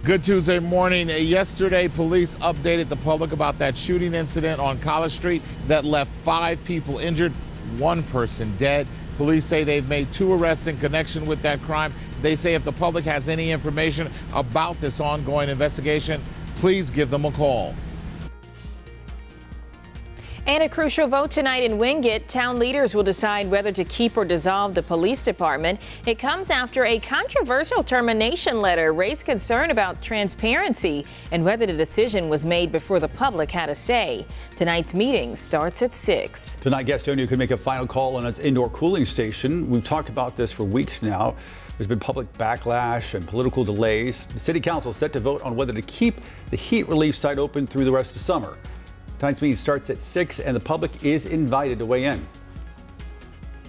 Good Tuesday morning. Yesterday, police updated the public about that shooting incident on College Street that left 5 people injured, 1 person dead. Police say they've made 2 arrests in connection with that crime. They say if the public has any information about this ongoing investigation, please give them a call. And a crucial vote tonight in Wingate. Town leaders will decide whether to keep or dissolve the police department. It comes after a controversial termination letter raised concern about transparency and whether the decision was made before the public had a say. Tonight's meeting starts at 6. Tonight, Gastonia could make a final call on its indoor cooling station. We've talked about this for weeks now. There's been public backlash and political delays. The city council is set to vote on whether to keep the heat relief site open through the rest of summer. Tonight's meeting starts at 6 and the public is invited to weigh in.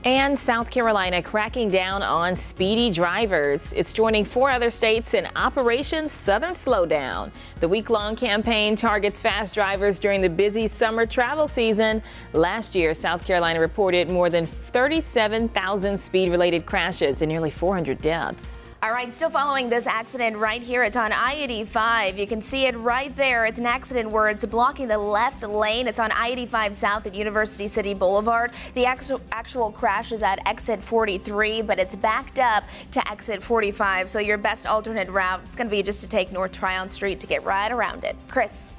And South Carolina cracking down on speedy drivers. It's joining 4 other states in Operation Southern Slowdown. The week-long campaign targets fast drivers during the busy summer travel season. Last year, South Carolina reported more than 37,000 speed-related crashes and nearly 400 deaths. All right, still following this accident right here. It's on I-85. You can see it right there. It's an accident where it's blocking the left lane. It's on I-85 South at University City Boulevard. The actual crash is at exit 43, but it's backed up to exit 45. So your best alternate route is going to be just to take North Tryon Street to get right around it. Chris.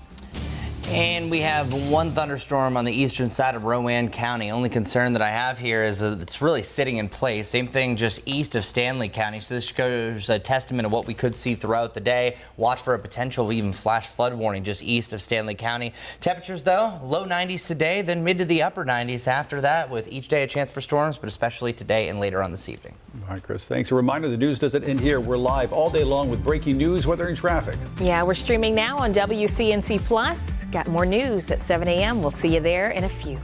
And we have 1 thunderstorm on the eastern side of Rowan County. Only concern that I have here is it's really sitting in place. Same thing just east of Stanley County. So this shows a testament of what we could see throughout the day. Watch for a potential even flash flood warning just east of Stanley County. Temperatures, though, low 90s today, then mid to the upper 90s after that, with each day a chance for storms, but especially today and later on this evening. All right, Chris, thanks. A reminder, the news doesn't end here. We're live all day long with breaking news, weather, and traffic. Yeah, we're streaming now on WCNC Plus. Got more news at 7 a.m. We'll see you there in a few.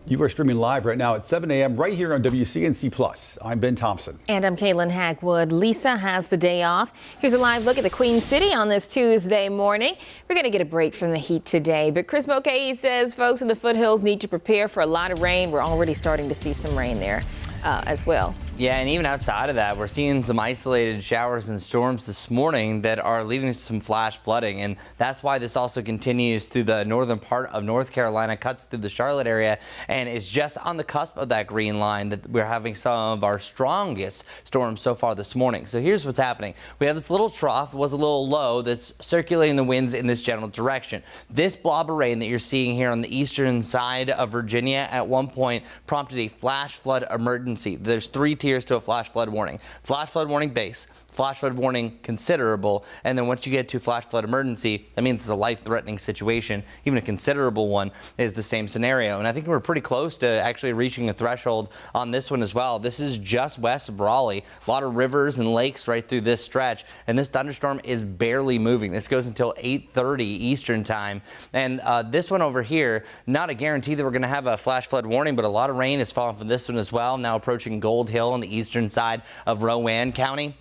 You are streaming live right now at 7 a.m. right here on WCNC Plus. I'm Ben Thompson. And I'm Caitlin Hackwood. Lisa has the day off. Here's a live look at the Queen City on this Tuesday morning. We're going to get a break from the heat today, but Chris Mulcahy says folks in the foothills need to prepare for a lot of rain. We're already starting to see some rain there as well. Yeah, and even outside of that, we're seeing some isolated showers and storms this morning that are leading to some flash flooding. And that's why this also continues through the northern part of North Carolina, cuts through the Charlotte area, and is just on the cusp of that green line that we're having some of our strongest storms so far this morning. So here's what's happening. We have this little trough, it was a little low, that's circulating the winds in this general direction. This blob of rain that you're seeing here on the eastern side of Virginia at one point prompted a flash flood emergency. There's 3 tiers to a flash flood warning. Flash flood warning base, flash flood warning considerable, and then once you get to flash flood emergency, that means it's a life-threatening situation. Even a considerable one is the same scenario. And I think we're pretty close to actually reaching a threshold on this one as well. This is just west of Raleigh. A lot of rivers and lakes right through this stretch, and this thunderstorm is barely moving. This goes until 8:30 Eastern time. And this one over here, not a guarantee that we're going to have a flash flood warning, but a lot of rain is falling from this one as well. Now approaching Gold Hill on the eastern side of Rowan County.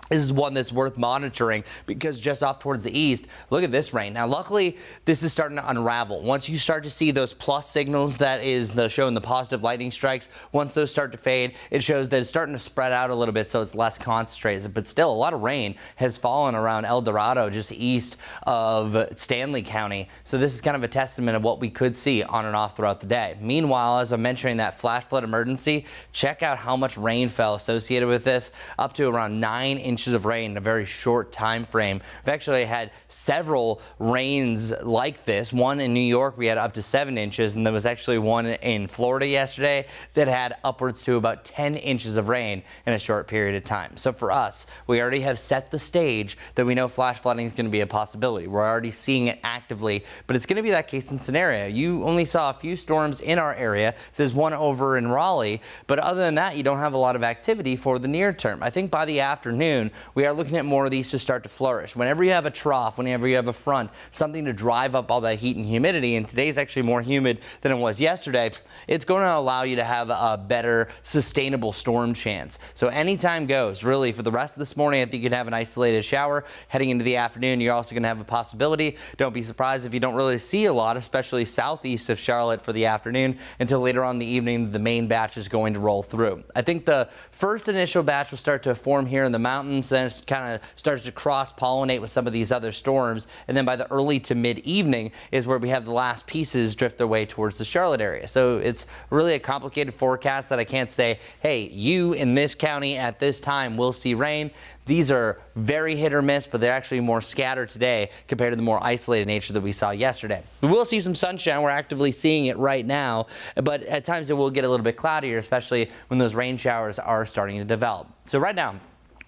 This is one that's worth monitoring because just off towards the east, look at this rain. Now, luckily, this is starting to unravel. Once you start to see those plus signals, that is showing the positive lightning strikes, once those start to fade, it shows that it's starting to spread out a little bit so it's less concentrated. But still, a lot of rain has fallen around El Dorado, just east of Stanley County. So this is kind of a testament of what we could see on and off throughout the day. Meanwhile, as I'm mentioning that flash flood emergency, check out how much rain fell associated with this, up to around 9 inches of rain in a very short time frame. We've actually had several rains like this. One in New York, we had up to 7 inches, and there was actually one in Florida yesterday that had upwards to about 10 inches of rain in a short period of time. So for us, we already have set the stage that we know flash flooding is going to be a possibility. We're already seeing it actively, but it's going to be that case and scenario. You only saw a few storms in our area. There's one over in Raleigh, but other than that, you don't have a lot of activity for the near term. I think by the afternoon, we are looking at more of these to start to flourish. Whenever you have a trough, whenever you have a front, something to drive up all that heat and humidity, and today's actually more humid than it was yesterday, it's going to allow you to have a better sustainable storm chance. So anytime goes, really. For the rest of this morning, I think you can have an isolated shower. Heading into the afternoon, you're also going to have a possibility. Don't be surprised if you don't really see a lot, especially southeast of Charlotte for the afternoon, until later on in the evening, the main batch is going to roll through. I think the first initial batch will start to form here in the mountains. Then it kind of starts to cross-pollinate with some of these other storms. And then by the early to mid-evening is where we have the last pieces drift their way towards the Charlotte area. So it's really a complicated forecast that I can't say, hey, you in this county at this time will see rain. These are very hit or miss, but they're actually more scattered today compared to the more isolated nature that we saw yesterday. We will see some sunshine. We're actively seeing it right now, but at times it will get a little bit cloudier, especially when those rain showers are starting to develop. So right now,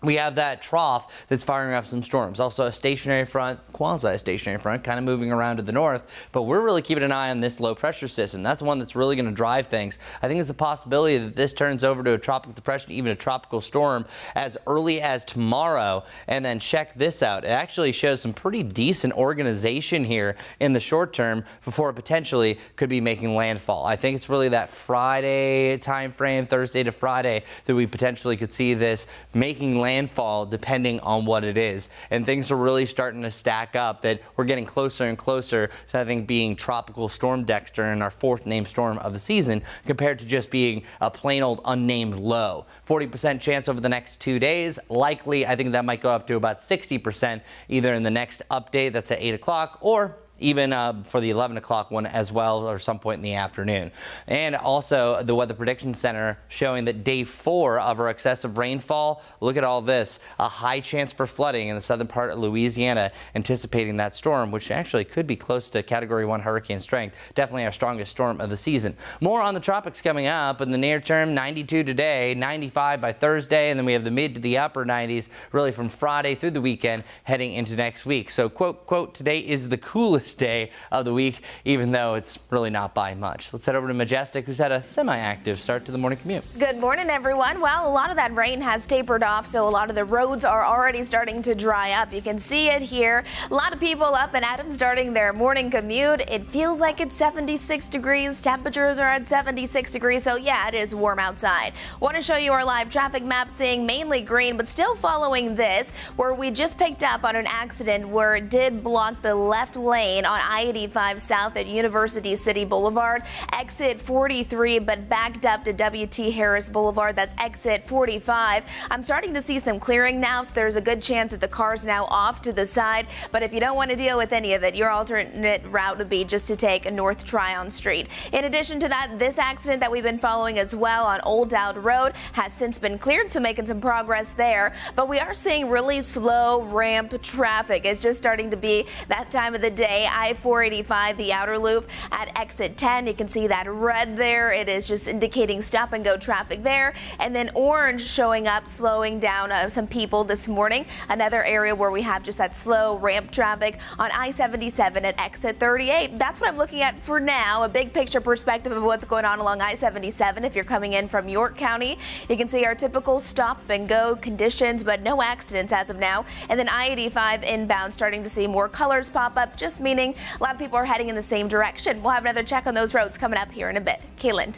we have that trough that's firing up some storms. Also a stationary front, quasi-stationary front, kind of moving around to the north. But we're really keeping an eye on this low pressure system. That's one that's really going to drive things. I think there's a possibility that this turns over to a tropical depression, even a tropical storm, as early as tomorrow. And then check this out. It actually shows some pretty decent organization here in the short term before it potentially could be making landfall. I think it's really that Friday time frame, Thursday to Friday, that we potentially could see this making landfall depending on what it is. And things are really starting to stack up that we're getting closer and closer to, I think, being Tropical Storm Dexter and our 4th named storm of the season compared to just being a plain old unnamed low. 40% chance over the next 2 days. Likely, I think that might go up to about 60% either in the next update that's at 8 o'clock or even for the 11 o'clock one as well, or some point in the afternoon. And also the Weather Prediction Center showing that day 4 of our excessive rainfall, look at all this, a high chance for flooding in the southern part of Louisiana, anticipating that storm, which actually could be close to Category 1 hurricane strength. Definitely our strongest storm of the season. More on the tropics coming up in the near term. 92 today, 95 by Thursday, and then we have the mid to the upper 90s really from Friday through the weekend heading into next week. So quote, today is the coolest coolest day of the week, even though it's really not by much. Let's head over to Majestic, who's had a semi-active start to the morning commute. Good morning, everyone. Well, a lot of that rain has tapered off, so a lot of the roads are already starting to dry up. You can see it here. A lot of people up and at 'em starting their morning commute. It feels like it's 76 degrees. Temperatures are at 76 degrees, so yeah, it is warm outside. Want to show you our live traffic map, seeing mainly green, but still following this, where we just picked up on an accident where it did block the left lane on I-85 South at University City Boulevard, exit 43, but backed up to W.T. Harris Boulevard. That's exit 45. I'm starting to see some clearing now, so there's a good chance that the car's now off to the side. But if you don't want to deal with any of it, your alternate route would be just to take North Tryon Street. In addition to that, this accident that we've been following as well on Old Dowd Road has since been cleared, so making some progress there. But we are seeing really slow ramp traffic. It's just starting to be that time of the day. I-485, the outer loop at exit 10. You can see that red there. It is just indicating stop and go traffic there. And then orange showing up, slowing down some people this morning. Another area where we have just that slow ramp traffic on I-77 at exit 38. That's what I'm looking at for now. A big picture perspective of what's going on along I-77. If you're coming in from York County, you can see our typical stop and go conditions, but no accidents as of now. And then I-85 inbound, starting to see more colors pop up, just meaning a lot of people are heading in the same direction. We'll have another check on those roads coming up here in a bit. Kaylin.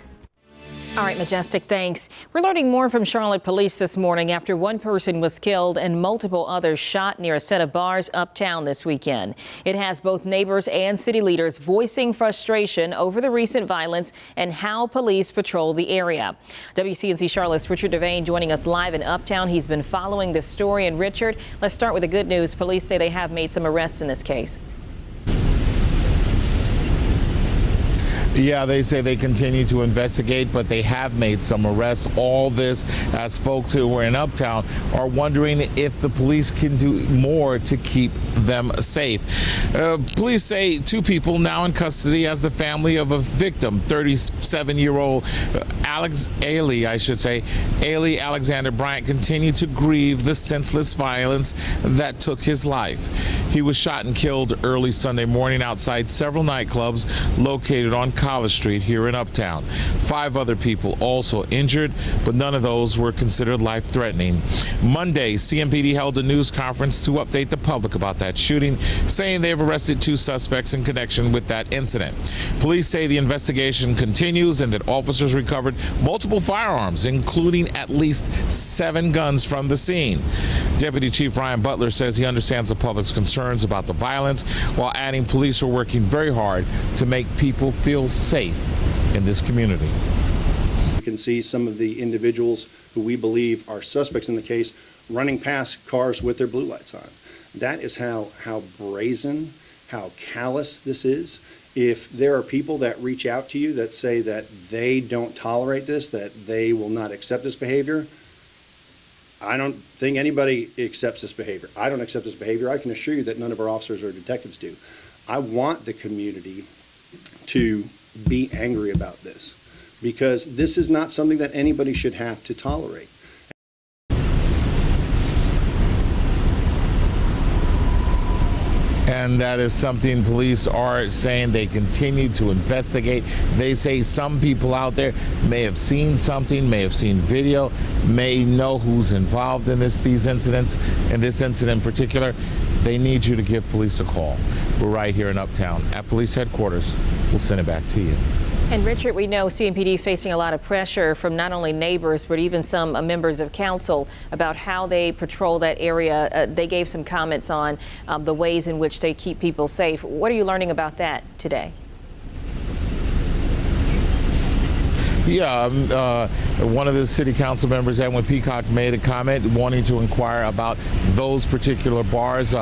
All right, Majestic, thanks. We're learning more from Charlotte police this morning after one person was killed and multiple others shot near a set of bars uptown this weekend. It has both neighbors and city leaders voicing frustration over the recent violence and how police patrol the area. WCNC Charlotte's Richard Devane joining us live in Uptown. He's been following this story. And Richard, let's start with the good news. Police say they have made some arrests in this case. Yeah, they say they continue to investigate, but they have made some arrests. All this as folks who were in Uptown are wondering if the police can do more to keep them safe. Police say two people now in custody as the family of a victim, 37-year-old Ailey Alexander Bryant, continued to grieve the senseless violence that took his life. He was shot and killed early Sunday morning outside several nightclubs located on College Street here in Uptown. 5 other people also injured, but none of those were considered life-threatening. Monday, CMPD held a news conference to update the public about that shooting, saying they've arrested 2 suspects in connection with that incident. Police say the investigation continues and that officers recovered multiple firearms, including at least 7 guns from the scene. Deputy Chief Ryan Butler says he understands the public's concerns about the violence, while adding police are working very hard to make people feel safe in this community. You can see some of the individuals who we believe are suspects in the case running past cars with their blue lights on. That is how brazen, how callous this is. If there are people that reach out to you that say that they don't tolerate this, that they will not accept this behavior, I don't think anybody accepts this behavior. I don't accept this behavior. I can assure you that none of our officers or detectives do. I want the community to be angry about this, because this is not something that anybody should have to tolerate. And that is something police are saying they continue to investigate. They say some people out there may have seen something, may have seen video, may know who's involved in these incidents. In this incident in particular, they need you to give police a call. We're right here in Uptown at police headquarters. We'll send it back to you. And Richard, we know CMPD facing a lot of pressure from not only neighbors, but even some members of council about how they patrol that area. They gave some comments on the ways in which they keep people safe. What are you learning about that today? Yeah, one of the city council members, Edwin Peacock, made a comment wanting to inquire about those particular bars,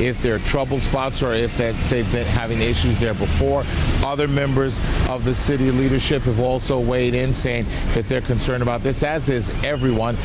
if they're trouble spots or if they've been having issues there before. Other members of the city leadership have also weighed in, saying that they're concerned about this, as is everyone.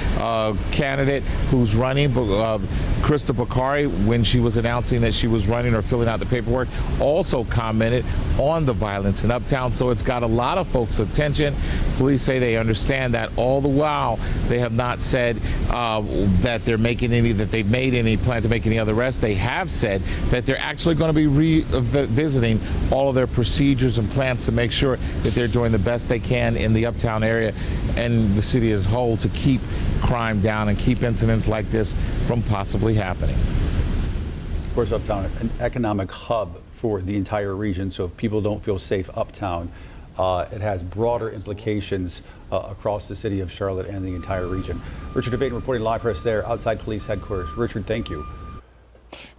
Candidate who's running, Krista Bakari, when she was announcing that she was running or filling out the paperwork, also commented on the violence in Uptown. So it's got a lot of folks' attention. Police say they understand that. All the while, they have not said that they've made any plan to make any other arrests. They have said that they're actually going to be revisiting all of their procedures and plans to make sure that they're doing the best they can in the Uptown area and the city as a whole to keep crime down and keep incidents like this from possibly happening. Of course, Uptown, an economic hub for the entire region, so if people don't feel safe uptown, it has broader implications across the city of Charlotte and the entire region. Richard Devaden reporting live for us there outside police headquarters. Richard, thank you.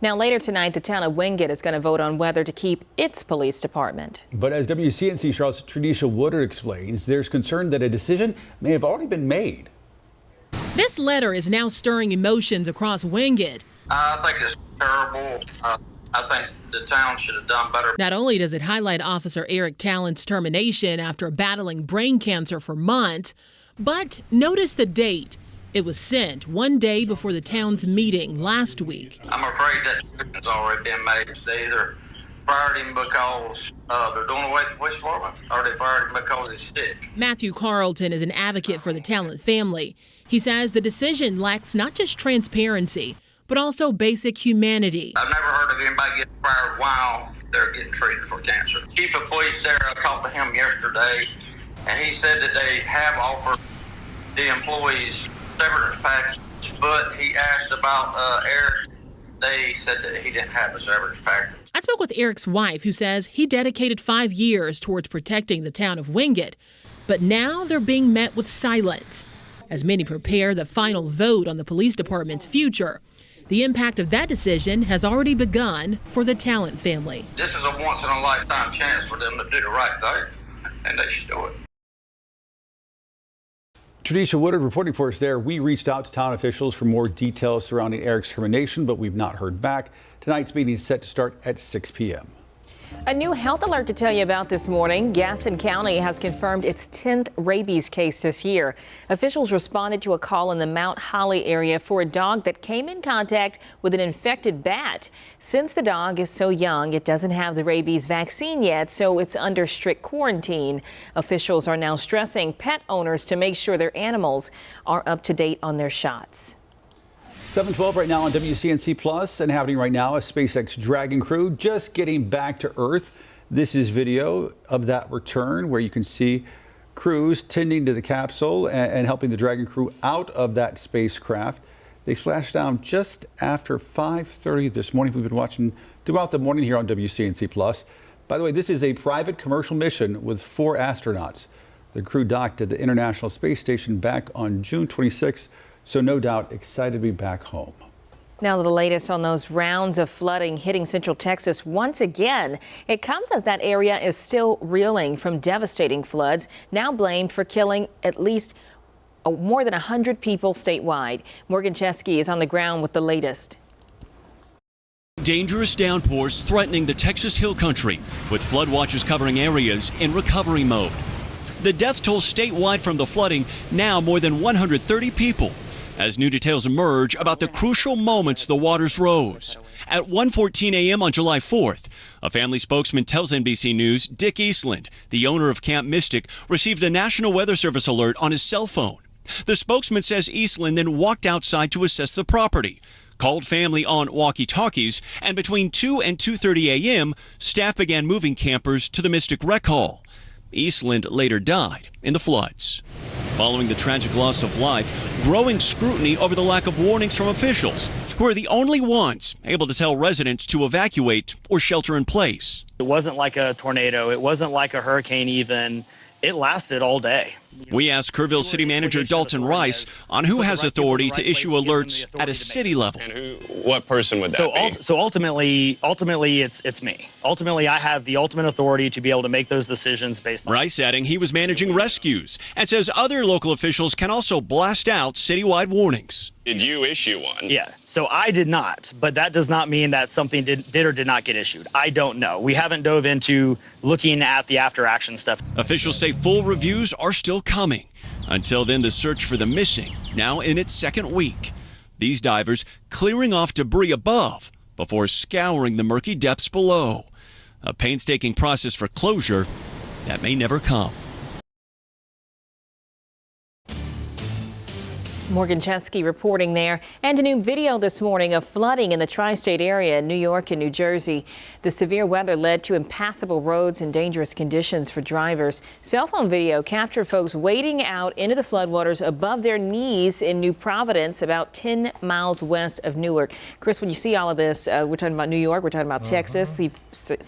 Now, later tonight, the town of Wingate is going to vote on whether to keep its police department. But as WCNC Charlotte's Tradisha Woodard explains, there's concern that a decision may have already been made. This letter is now stirring emotions across Wingate. I think it's terrible. I think the town should have done better. Not only does it highlight Officer Eric Tallent's termination after battling brain cancer for months, but notice the date. It was sent one day before the town's meeting last week. I'm afraid that decision's already been made. They either fired him because they're doing away with the police department, or they fired him because he's sick. Matthew Carlton is an advocate for the Talent family. He says the decision lacks not just transparency, but also basic humanity. I've never heard of anybody getting fired while they're getting treated for cancer. Chief of police there, I talked to him yesterday, and he said that they have offered the employees severance package, but he asked about Eric. They said that he didn't have a severance package. I spoke with Eric's wife, who says he dedicated 5 years towards protecting the town of Wingate, but now they're being met with silence as many prepare the final vote on the police department's future. The impact of that decision has already begun for the Talent family. This is a once-in-a-lifetime chance for them to do the right thing, and they should do it. Tradisha Woodard reporting for us there. We reached out to town officials for more details surrounding Eric's termination, but we've not heard back. Tonight's meeting is set to start at 6 p.m. A new health alert to tell you about this morning. Gaston County has confirmed its 10th rabies case this year. Officials responded to a call in the Mount Holly area for a dog that came in contact with an infected bat. Since the dog is so young, it doesn't have the rabies vaccine yet, so it's under strict quarantine. Officials are now stressing pet owners to make sure their animals are up to date on their shots. 7:12 right now on WCNC Plus, and happening right now, a SpaceX Dragon crew just getting back to Earth. This is video of that return where you can see crews tending to the capsule and helping the Dragon crew out of that spacecraft. They splashed down just after 5:30 this morning. We've been watching throughout the morning here on WCNC Plus. By the way, this is a private commercial mission with 4 astronauts. The crew docked at the International Space Station back on June 26th. So no doubt excited to be back home. Now the latest on those rounds of flooding hitting central Texas once again. It comes as that area is still reeling from devastating floods, now blamed for killing at least more than 100 people statewide. Morgan Chesky is on the ground with the latest. Dangerous downpours threatening the Texas Hill Country, with flood watches covering areas in recovery mode. The death toll statewide from the flooding now more than 130 people. As new details emerge about the crucial moments the waters rose. At 1:14 a.m. on July 4th, a family spokesman tells NBC News Dick Eastland, the owner of Camp Mystic, received a National Weather Service alert on his cell phone. The spokesman says Eastland then walked outside to assess the property, called family on walkie-talkies, and between 2 and 2:30 a.m., staff began moving campers to the Mystic Rec Hall. Eastland later died in the floods. Following the tragic loss of life, growing scrutiny over the lack of warnings from officials, who are the only ones able to tell residents to evacuate or shelter in place. It wasn't like a tornado. It wasn't like a hurricane even. It lasted all day. We asked Kerrville City Manager Dalton Rice on who has authority to issue alerts at a city level. And what person would that be? So ultimately, it's me. Ultimately, I have the ultimate authority to be able to make those decisions based on. Rice adding he was managing rescues and says other local officials can also blast out citywide warnings. Did you issue one? Yeah, so I did not, but that does not mean that something did or did not get issued. I don't know. We haven't dove into looking at the after action stuff. Officials say full reviews are still coming. Until then, the search for the missing now in its second week. These divers clearing off debris above before scouring the murky depths below. A painstaking process for closure that may never come. Morgan Chesky reporting there. And a new video this morning of flooding in the tri-state area in New York and New Jersey. The severe weather led to impassable roads and dangerous conditions for drivers. Cell phone video captured folks wading out into the floodwaters above their knees in New Providence, about 10 miles west of Newark. Chris, when you see all of this, we're talking about New York, we're talking about Texas,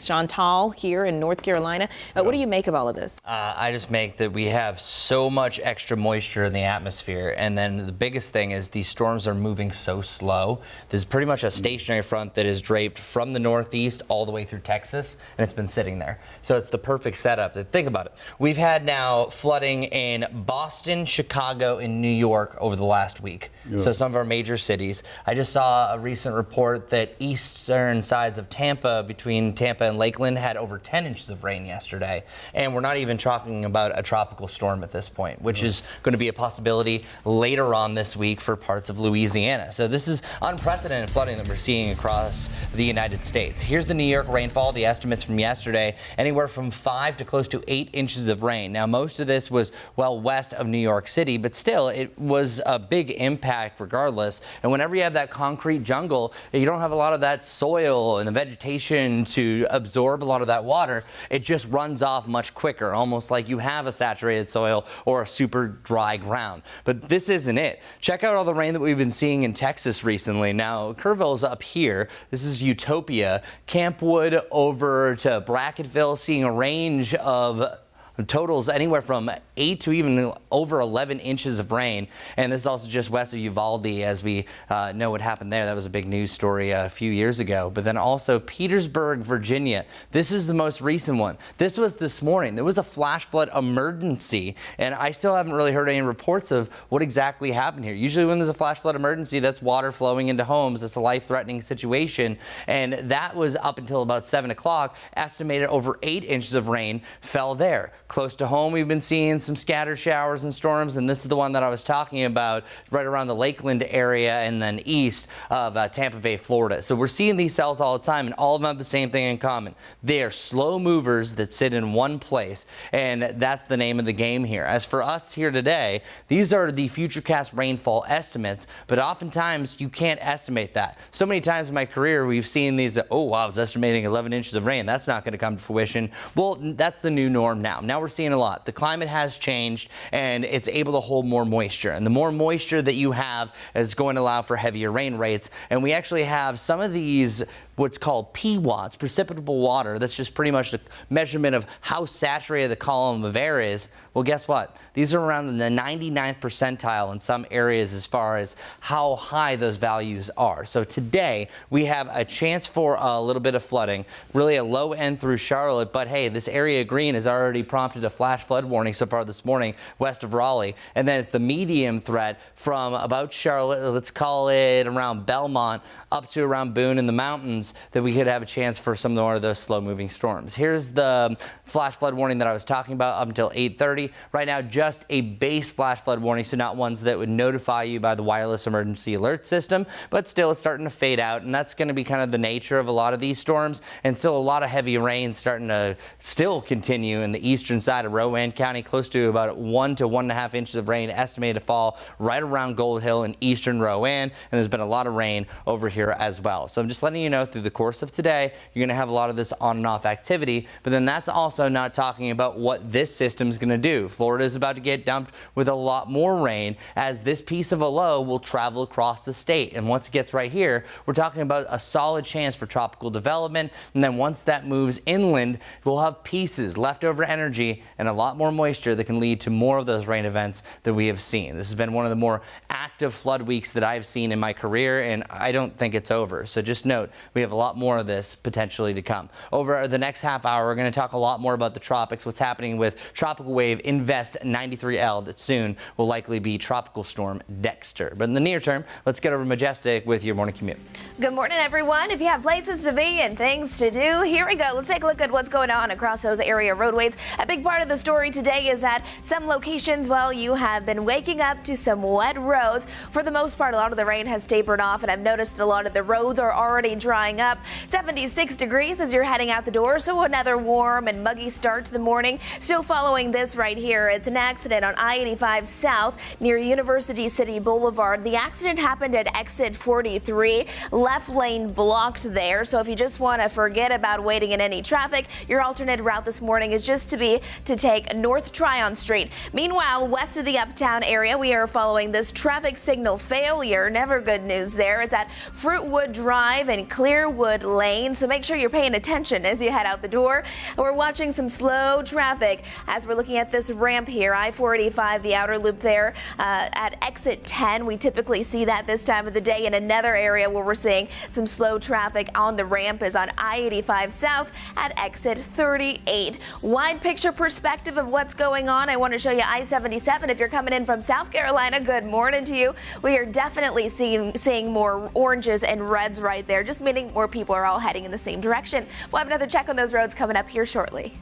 Chantal here in North Carolina. What do you make of all of this? I just make that we have so much extra moisture in the atmosphere, and then the biggest thing is these storms are moving so slow. There's pretty much a stationary front that is draped from the northeast all the way through Texas, and it's been sitting there. So it's the perfect setup. Think about it. We've had now flooding in Boston, Chicago, and New York over the last week. Yeah. So some of our major cities. I just saw a recent report that eastern sides of Tampa, between Tampa and Lakeland, had over 10 inches of rain yesterday. And we're not even talking about a tropical storm at this point, which is going to be a possibility later on this week for parts of Louisiana. So this is unprecedented flooding that we're seeing across the United States. Here's the New York rainfall, the estimates from yesterday, anywhere from 5 to close to 8 inches of rain. Now, most of this was well west of New York City, but still it was a big impact regardless. And whenever you have that concrete jungle, you don't have a lot of that soil and the vegetation to absorb a lot of that water. It just runs off much quicker, almost like you have a saturated soil or a super dry ground. But this isn't it. Check out all the rain that we've been seeing in Texas recently. Now, Kerrville's up here. This is Utopia. Campwood over to Brackettville, seeing a range of totals anywhere from 8 to even over 11 inches of rain. And this is also just west of Uvalde, as we know what happened there. That was a big news story a few years ago. But then also Petersburg, Virginia. This is the most recent one. This was this morning. There was a flash flood emergency, and I still haven't really heard any reports of what exactly happened here. Usually when there's a flash flood emergency, that's water flowing into homes. That's a life-threatening situation. And that was up until about 7 o'clock. Estimated over 8 inches of rain fell there. Close to home, we've been seeing some scattered showers and storms, and this is the one that I was talking about right around the Lakeland area and then east of Tampa Bay, Florida. So we're seeing these cells all the time, and all of them have the same thing in common. They are slow movers that sit in one place, and that's the name of the game here. As for us here today, these are the futurecast rainfall estimates, but oftentimes you can't estimate that. So many times in my career, we've seen these, oh wow, it's estimating 11 inches of rain. That's not going to come to fruition. Well, that's the new norm now. Now we're seeing a lot. The climate has changed, and it's able to hold more moisture. And the more moisture that you have is going to allow for heavier rain rates. And we actually have some of these what's called PWATs, precipitable water. That's just pretty much the measurement of how saturated the column of air is. Well, guess what? These are around the 99th percentile in some areas as far as how high those values are. So today we have a chance for a little bit of flooding, really a low end through Charlotte. But hey, this area green has already prompted a flash flood warning so far this morning west of Raleigh. And then it's the medium threat from about Charlotte, let's call it around Belmont, up to around Boone in the mountains, that we could have a chance for some more of those slow-moving storms. Here's the flash flood warning that I was talking about up until 8:30. Right now, just a base flash flood warning, so not ones that would notify you by the wireless emergency alert system, but still it's starting to fade out, and that's going to be kind of the nature of a lot of these storms, and still a lot of heavy rain starting to still continue in the eastern side of Rowan County, close to about 1 to 1.5 inches of rain estimated to fall right around Gold Hill in eastern Rowan, and there's been a lot of rain over here as well. So I'm just letting you know through the course of today, you're going to have a lot of this on and off activity, but then that's also not talking about what this system is going to do. Florida is about to get dumped with a lot more rain as this piece of a low will travel across the state. And once it gets right here, we're talking about a solid chance for tropical development. And then once that moves inland, we'll have pieces, leftover energy, and a lot more moisture that can lead to more of those rain events that we have seen. This has been one of the more active flood weeks that I've seen in my career, and I don't think it's over. So just note, we have a lot more of this potentially to come. Over the next half hour, we're going to talk a lot more about the tropics, what's happening with Tropical Wave Invest 93L that soon will likely be Tropical Storm Dexter. But in the near term, let's get over Majestic with your morning commute. Good morning, everyone. If you have places to be and things to do, here we go. Let's take a look at what's going on across those area roadways. A big part of the story today is that some locations, well, you have been waking up to some wet roads. For the most part, a lot of the rain has tapered off, and I've noticed a lot of the roads are already drying drying up. 76 degrees as you're heading out the door, so another warm and muggy start to the morning. Still following this right here, it's an accident on I-85 South near University City Boulevard. The accident happened at exit 43, left lane blocked there. So if you just want to forget about waiting in any traffic, your alternate route this morning is just to take North Tryon Street. Meanwhile, west of the Uptown area, we are following this traffic signal failure. Never good news there. It's at Fruitwood Drive and Clearwood Lane. So make sure you're paying attention as you head out the door. We're watching some slow traffic as we're looking at this ramp here, I-485, the outer loop there at exit 10. We typically see that this time of the day. In another area where we're seeing some slow traffic on the ramp is on I-85 South at exit 38. Wide picture perspective of what's going on. I want to show you I-77. If you're coming in from South Carolina, good morning to you. We are definitely seeing more oranges and reds right there, just meaning more people are all heading in the same direction. We'll have another check on those roads coming up here shortly.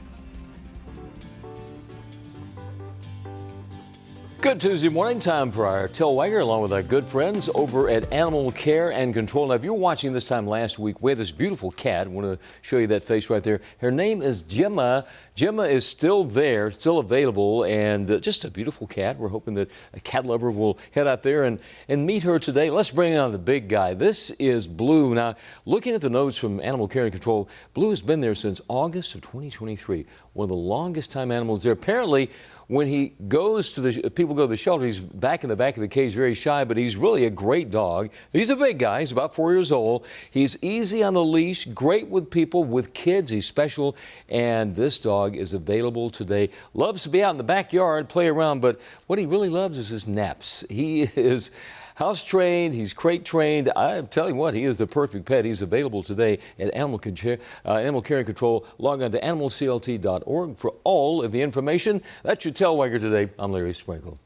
Good Tuesday morning, time for our Till Wager along with our good friends over at Animal Care and Control. Now, if you're watching this time last week, we had this beautiful cat. I want to show you that face right there. Her name is Gemma. Gemma is still there, still available, and just a beautiful cat. We're hoping that a cat lover will head out there and meet her today. Let's bring on the big guy. This is Blue. Now, looking at the notes from Animal Care and Control, Blue has been there since August of 2023. One of the longest time animals there. Apparently, when he goes to people go to the shelter, he's back in the back of the cage, very shy, but he's really a great dog. He's a big guy. He's about 4 years old. He's easy on the leash, great with people, with kids. He's special, and this dog is available today. Loves to be out in the backyard, play around, but what he really loves is his naps. He is house trained, he's crate trained. I'm telling you what, he is the perfect pet. He's available today at Animal Care and Control. Log on to animalclt.org for all of the information. That's your Tell Wager today. I'm Larry Sprinkle.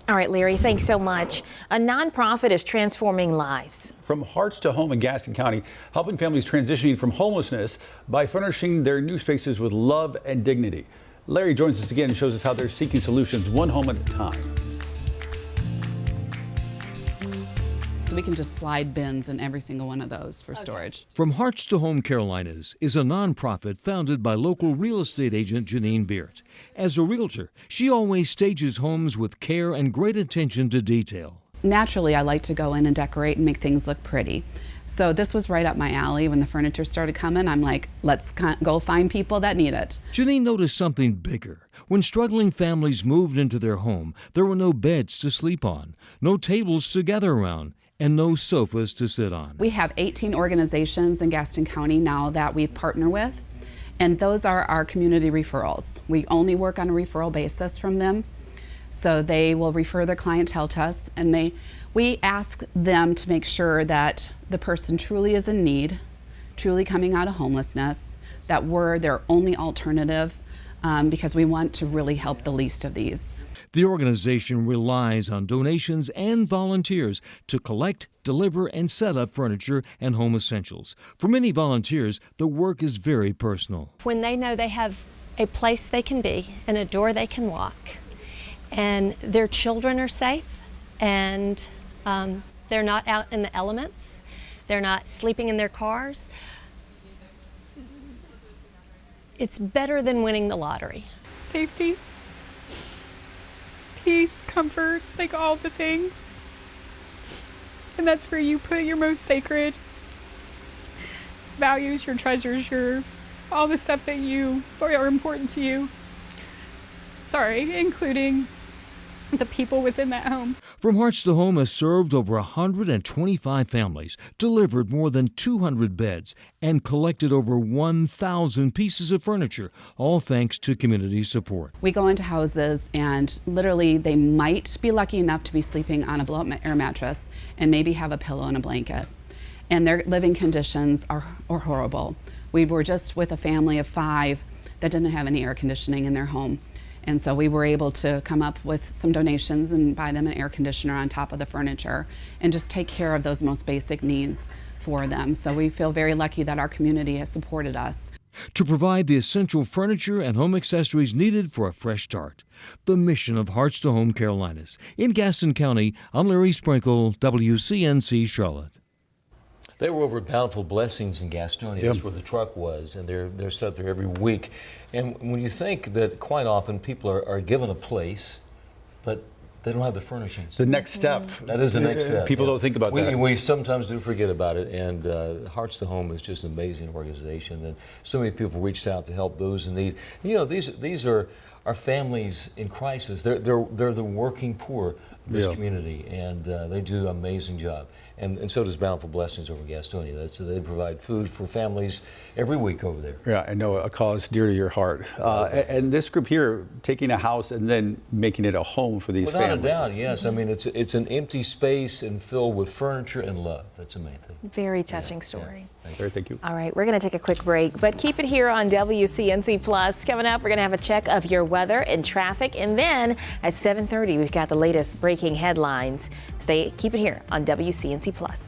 All right, Larry, thanks so much. A nonprofit is transforming lives. From Hearts to Home in Gaston County, helping families transitioning from homelessness by furnishing their new spaces with love and dignity. Larry joins us again and shows us how they're seeking solutions one home at a time. We can just slide bins in every single one of those for storage. From Hearts to Home Carolinas is a nonprofit founded by local real estate agent Janine Beert. As a realtor, she always stages homes with care and great attention to detail. Naturally, I like to go in and decorate and make things look pretty. So this was right up my alley. When the furniture started coming, I'm like, let's go find people that need it. Janine noticed something bigger. When struggling families moved into their home, there were no beds to sleep on, no tables to gather around, and no sofas to sit on. We have 18 organizations in Gaston County now that we partner with, and those are our community referrals. We only work on a referral basis from them, so they will refer their clientele to us, and we ask them to make sure that the person truly is in need, truly coming out of homelessness, that we're their only alternative, because we want to really help the least of these. The organization relies on donations and volunteers to collect, deliver, and set up furniture and home essentials. For many volunteers, the work is very personal. When they know they have a place they can be and a door they can lock, and their children are safe, and they're not out in the elements, they're not sleeping in their cars, it's better than winning the lottery. Safety. Peace, comfort, like all the things. And that's where you put your most sacred values, your treasures, all the stuff that are important to you. Including the people within that home. From Hearts to Home has served over 125 families, delivered more than 200 beds, and collected over 1,000 pieces of furniture, all thanks to community support. We go into houses and literally they might be lucky enough to be sleeping on a blow-up air mattress and maybe have a pillow and a blanket. And their living conditions are horrible. We were just with a family of 5 that didn't have any air conditioning in their home. And so we were able to come up with some donations and buy them an air conditioner on top of the furniture and just take care of those most basic needs for them. So we feel very lucky that our community has supported us. To provide the essential furniture and home accessories needed for a fresh start. The mission of Hearts to Home Carolinas. In Gaston County, I'm Larry Sprinkle, WCNC Charlotte. They were over at Bountiful Blessings in Gastonia. That's where the truck was, and they're set there every week. And when you think that quite often people are given a place, but they don't have the furnishings. The next step. That is the next step. People don't think about that. We sometimes do forget about it, and Hearts to Home is just an amazing organization, and so many people reached out to help those in need. You know, these are families in crisis. They're the working poor of this community, and they do an amazing job. And so does Bountiful Blessings over in Gastonia. They provide food for families every week over there. Yeah, I know, a cause dear to your heart. And this group here, taking a house and then making it a home for these families. Without a doubt, yes. I mean, it's an empty space and filled with furniture and love. That's the main thing. Very touching story. Thank you. All right, we're going to take a quick break, but keep it here on WCNC Plus. Coming up, we're going to have a check of your weather and traffic, and then at 7:30, we've got the latest breaking headlines. Keep it here on WCNC Plus.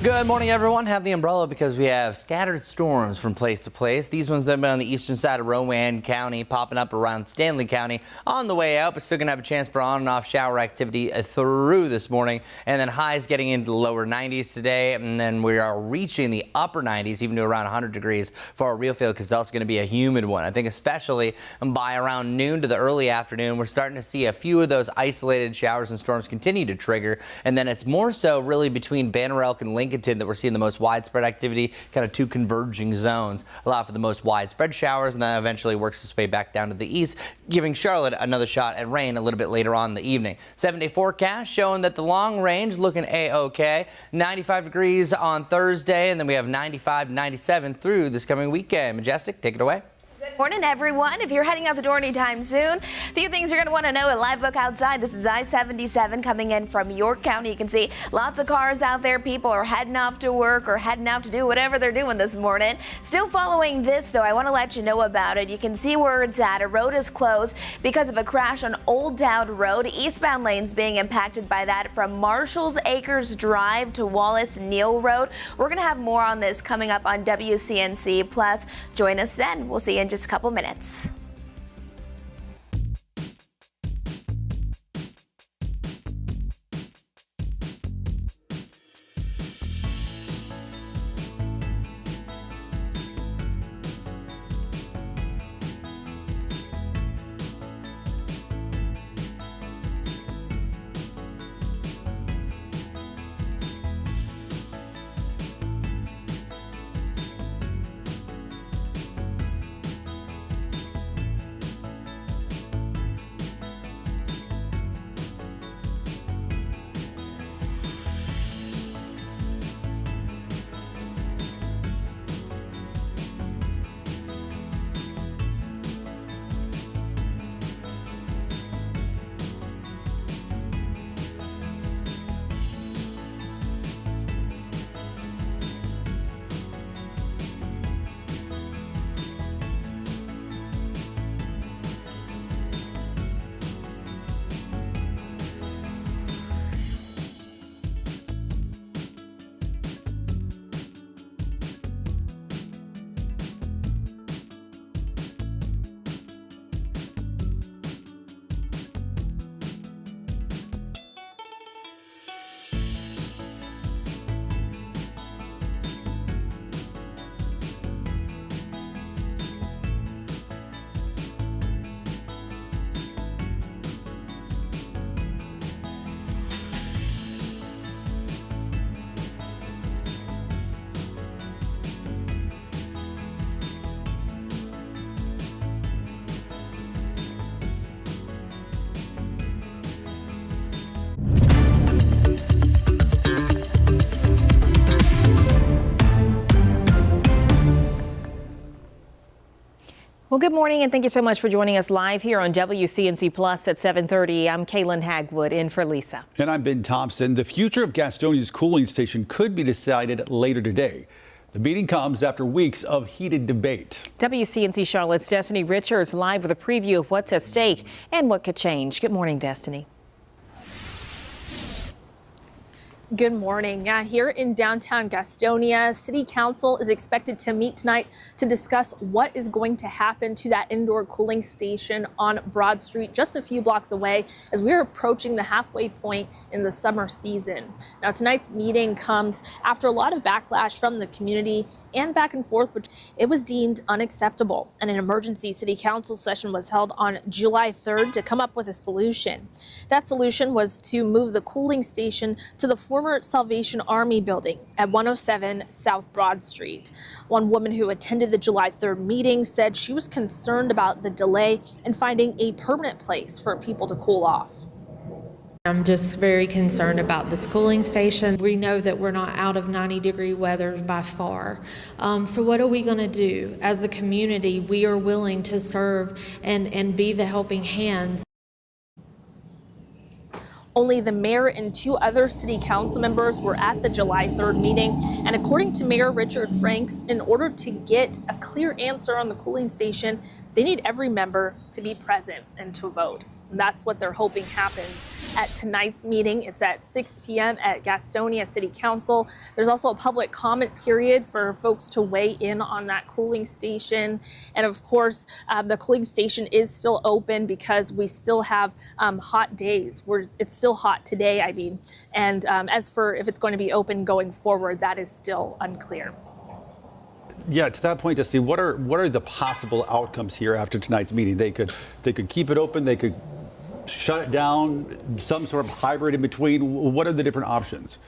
Good morning, everyone. Have the umbrella because we have scattered storms from place to place. These ones have been on the eastern side of Rowan County, popping up around Stanley County on the way out, but still going to have a chance for on and off shower activity through this morning. And then highs getting into the lower 90s today. And then we are reaching the upper 90s, even to around 100 degrees for our real feel, because it's also going to be a humid one. I think especially by around noon to the early afternoon, we're starting to see a few of those isolated showers and storms continue to trigger. And then it's more so really between Banner Elk and Lincoln that we're seeing the most widespread activity, kind of two converging zones, allow for the most widespread showers, and that eventually works its way back down to the east, giving Charlotte another shot at rain a little bit later on in the evening. 7-day forecast showing that the long range looking a-okay. 95 degrees on Thursday, and then we have 95, 97 through this coming weekend. Majestic, take it away. Good morning, everyone. If you're heading out the door anytime soon, a few things you're going to want to know. A live look outside. This is I-77 coming in from York County. You can see lots of cars out there. People are heading off to work or heading out to do whatever they're doing this morning. Still following this, though, I want to let you know about it. You can see where it's at. A road is closed because of a crash on Old Dowd Road. Eastbound lanes being impacted by that from Marshall's Acres Drive to Wallace Neal Road. We're going to have more on this coming up on WCNC Plus. Join us then. We'll see you in just a couple minutes. Well, good morning, and thank you so much for joining us live here on WCNC Plus at 7:30. I'm Kaylin Hagwood in for Lisa. And I'm Ben Thompson. The future of Gastonia's cooling station could be decided later today. The meeting comes after weeks of heated debate. WCNC Charlotte's Destiny Richards live with a preview of what's at stake and what could change. Good morning, Destiny. Good morning. Here in downtown Gastonia, City Council is expected to meet tonight to discuss what is going to happen to that indoor cooling station on Broad Street, just a few blocks away, as we are approaching the halfway point in the summer season. Now, tonight's meeting comes after a lot of backlash from the community and back and forth, which it was deemed unacceptable. And an emergency City Council session was held on July 3rd to come up with a solution. That solution was to move the cooling station to the former Salvation Army building at 107 South Broad Street. One woman who attended the July 3rd meeting said she was concerned about the delay in finding a permanent place for people to cool off. I'm just very concerned about this cooling station. We know that we're not out of 90-degree weather by far. So what are we going to do? As a community, we are willing to serve and be the helping hands. Only the mayor and two other city council members were at the July 3rd meeting. And according to Mayor Richard Franks, in order to get a clear answer on the cooling station, they need every member to be present and to vote. That's what they're hoping happens at tonight's meeting. It's at 6 p.m. at Gastonia City Council. There's also a public comment period for folks to weigh in on that cooling station. And of course, the cooling station is still open because we still have hot days. It's still hot today, I mean. And as for if it's going to be open going forward, that is still unclear. Yeah, to that point, Destiny, what are the possible outcomes here after tonight's meeting? They could keep it open, they could shut it down, some sort of hybrid in between. What are the different options?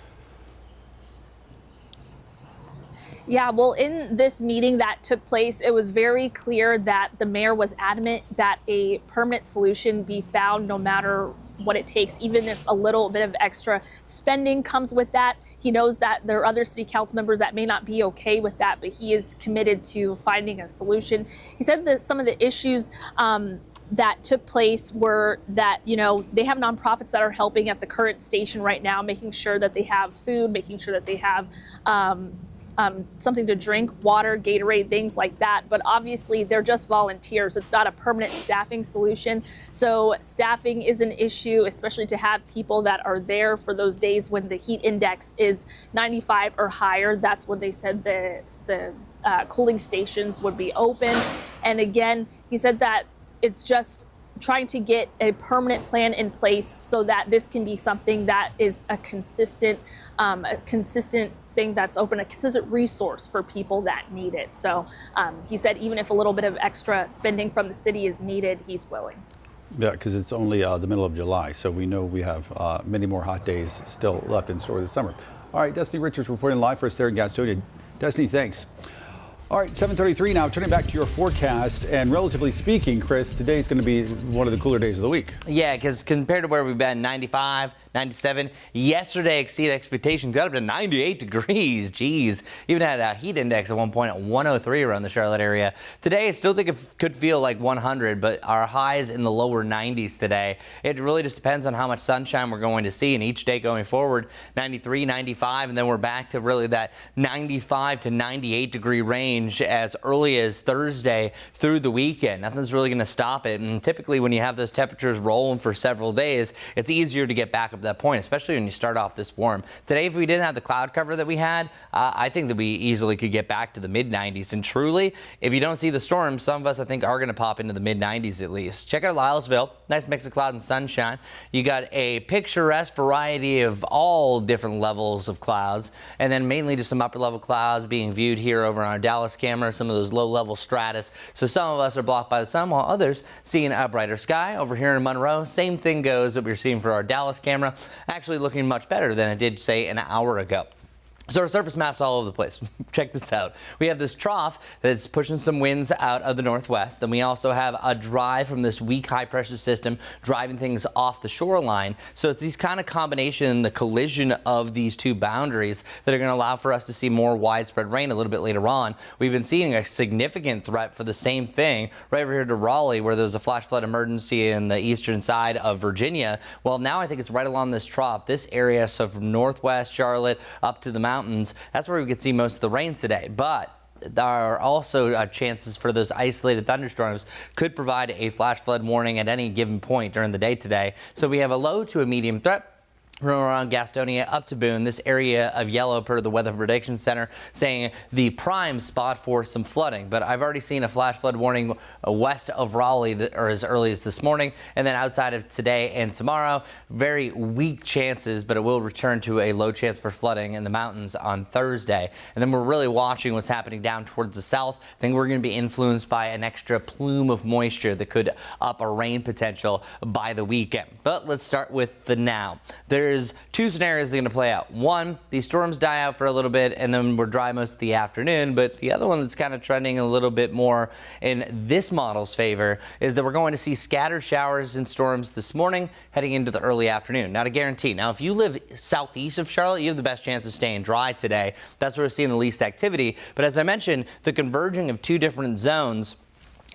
Yeah, well, in this meeting that took place, it was very clear that the mayor was adamant that a permanent solution be found no matter what it takes, even if a little bit of extra spending comes with that. He knows that there are other city council members that may not be okay with that, but he is committed to finding a solution. He said that some of the issues that took place were that, you know, they have nonprofits that are helping at the current station right now, making sure that they have food, making sure that they have something to drink, water, Gatorade, things like that. But obviously they're just volunteers. It's not a permanent staffing solution. So staffing is an issue, especially to have people that are there for those days when the heat index is 95 or higher. That's when they said the cooling stations would be open. And again, he said that it's just trying to get a permanent plan in place so that this can be something that is a consistent thing that's open, a consistent resource for people that need it. So he said even if a little bit of extra spending from the city is needed, he's willing. Yeah, because it's only the middle of July, so we know we have many more hot days still left in store this summer. All right, Destiny Richards reporting live for us there in Gastonia. Destiny, thanks. All right, 7:33 now, turning back to your forecast, and relatively speaking, Chris, today is going to be one of the cooler days of the week. Yeah, because compared to where we've been, 95, 97, yesterday exceeded expectations, got up to 98 degrees. Geez, even had a heat index at one point at 103 around the Charlotte area. Today, I still think it could feel like 100, but our highs in the lower 90s today. It really just depends on how much sunshine we're going to see, and each day going forward, 93, 95, and then we're back to really that 95 to 98 degree range as early as Thursday through the weekend. Nothing's really going to stop it. And typically when you have those temperatures rolling for several days, it's easier to get back up to that point, especially when you start off this warm. Today, if we didn't have the cloud cover that we had, I think that we easily could get back to the mid 90s. And truly, if you don't see the storm, some of us I think are going to pop into the mid 90s at least. Check out Lylesville. Nice mix of cloud and sunshine. You got a picturesque variety of all different levels of clouds, and then mainly just some upper level clouds being viewed here over on our Dallas camera, some of those low-level stratus. So some of us are blocked by the sun, while others seeing a brighter sky. Over here in Monroe, same thing goes that we're seeing for our Dallas camera, actually looking much better than it did, say, an hour ago. So our surface map's all over the place. Check this out. We have this trough that's pushing some winds out of the northwest. Then we also have a drive from this weak high pressure system driving things off the shoreline. So it's these kind of combination, the collision of these two boundaries that are going to allow for us to see more widespread rain a little bit later on. We've been seeing a significant threat for the same thing right over here to Raleigh, where there was a flash flood emergency in the eastern side of Virginia. Well, now I think it's right along this trough, this area, so from northwest Charlotte up to the mountains. That's where we could see most of the rain today. But there are also chances for those isolated thunderstorms could provide a flash flood warning at any given point during the day today. So we have a low to a medium threat from around Gastonia up to Boone, this area of yellow per the Weather Prediction Center, saying the prime spot for some flooding. But I've already seen a flash flood warning west of Raleigh, or as early as this morning, and then outside of today and tomorrow, very weak chances, but it will return to a low chance for flooding in the mountains on Thursday. And then we're really watching what's happening down towards the south. I think we're going to be influenced by an extra plume of moisture that could up our rain potential by the weekend. But let's start with the now. There's two scenarios that are going to play out. One, these storms die out for a little bit and then we're dry most of the afternoon. But the other one that's kind of trending a little bit more in this model's favor is that we're going to see scattered showers and storms this morning heading into the early afternoon. Not a guarantee. Now, if you live southeast of Charlotte, you have the best chance of staying dry today. That's where we're seeing the least activity. But as I mentioned, the converging of two different zones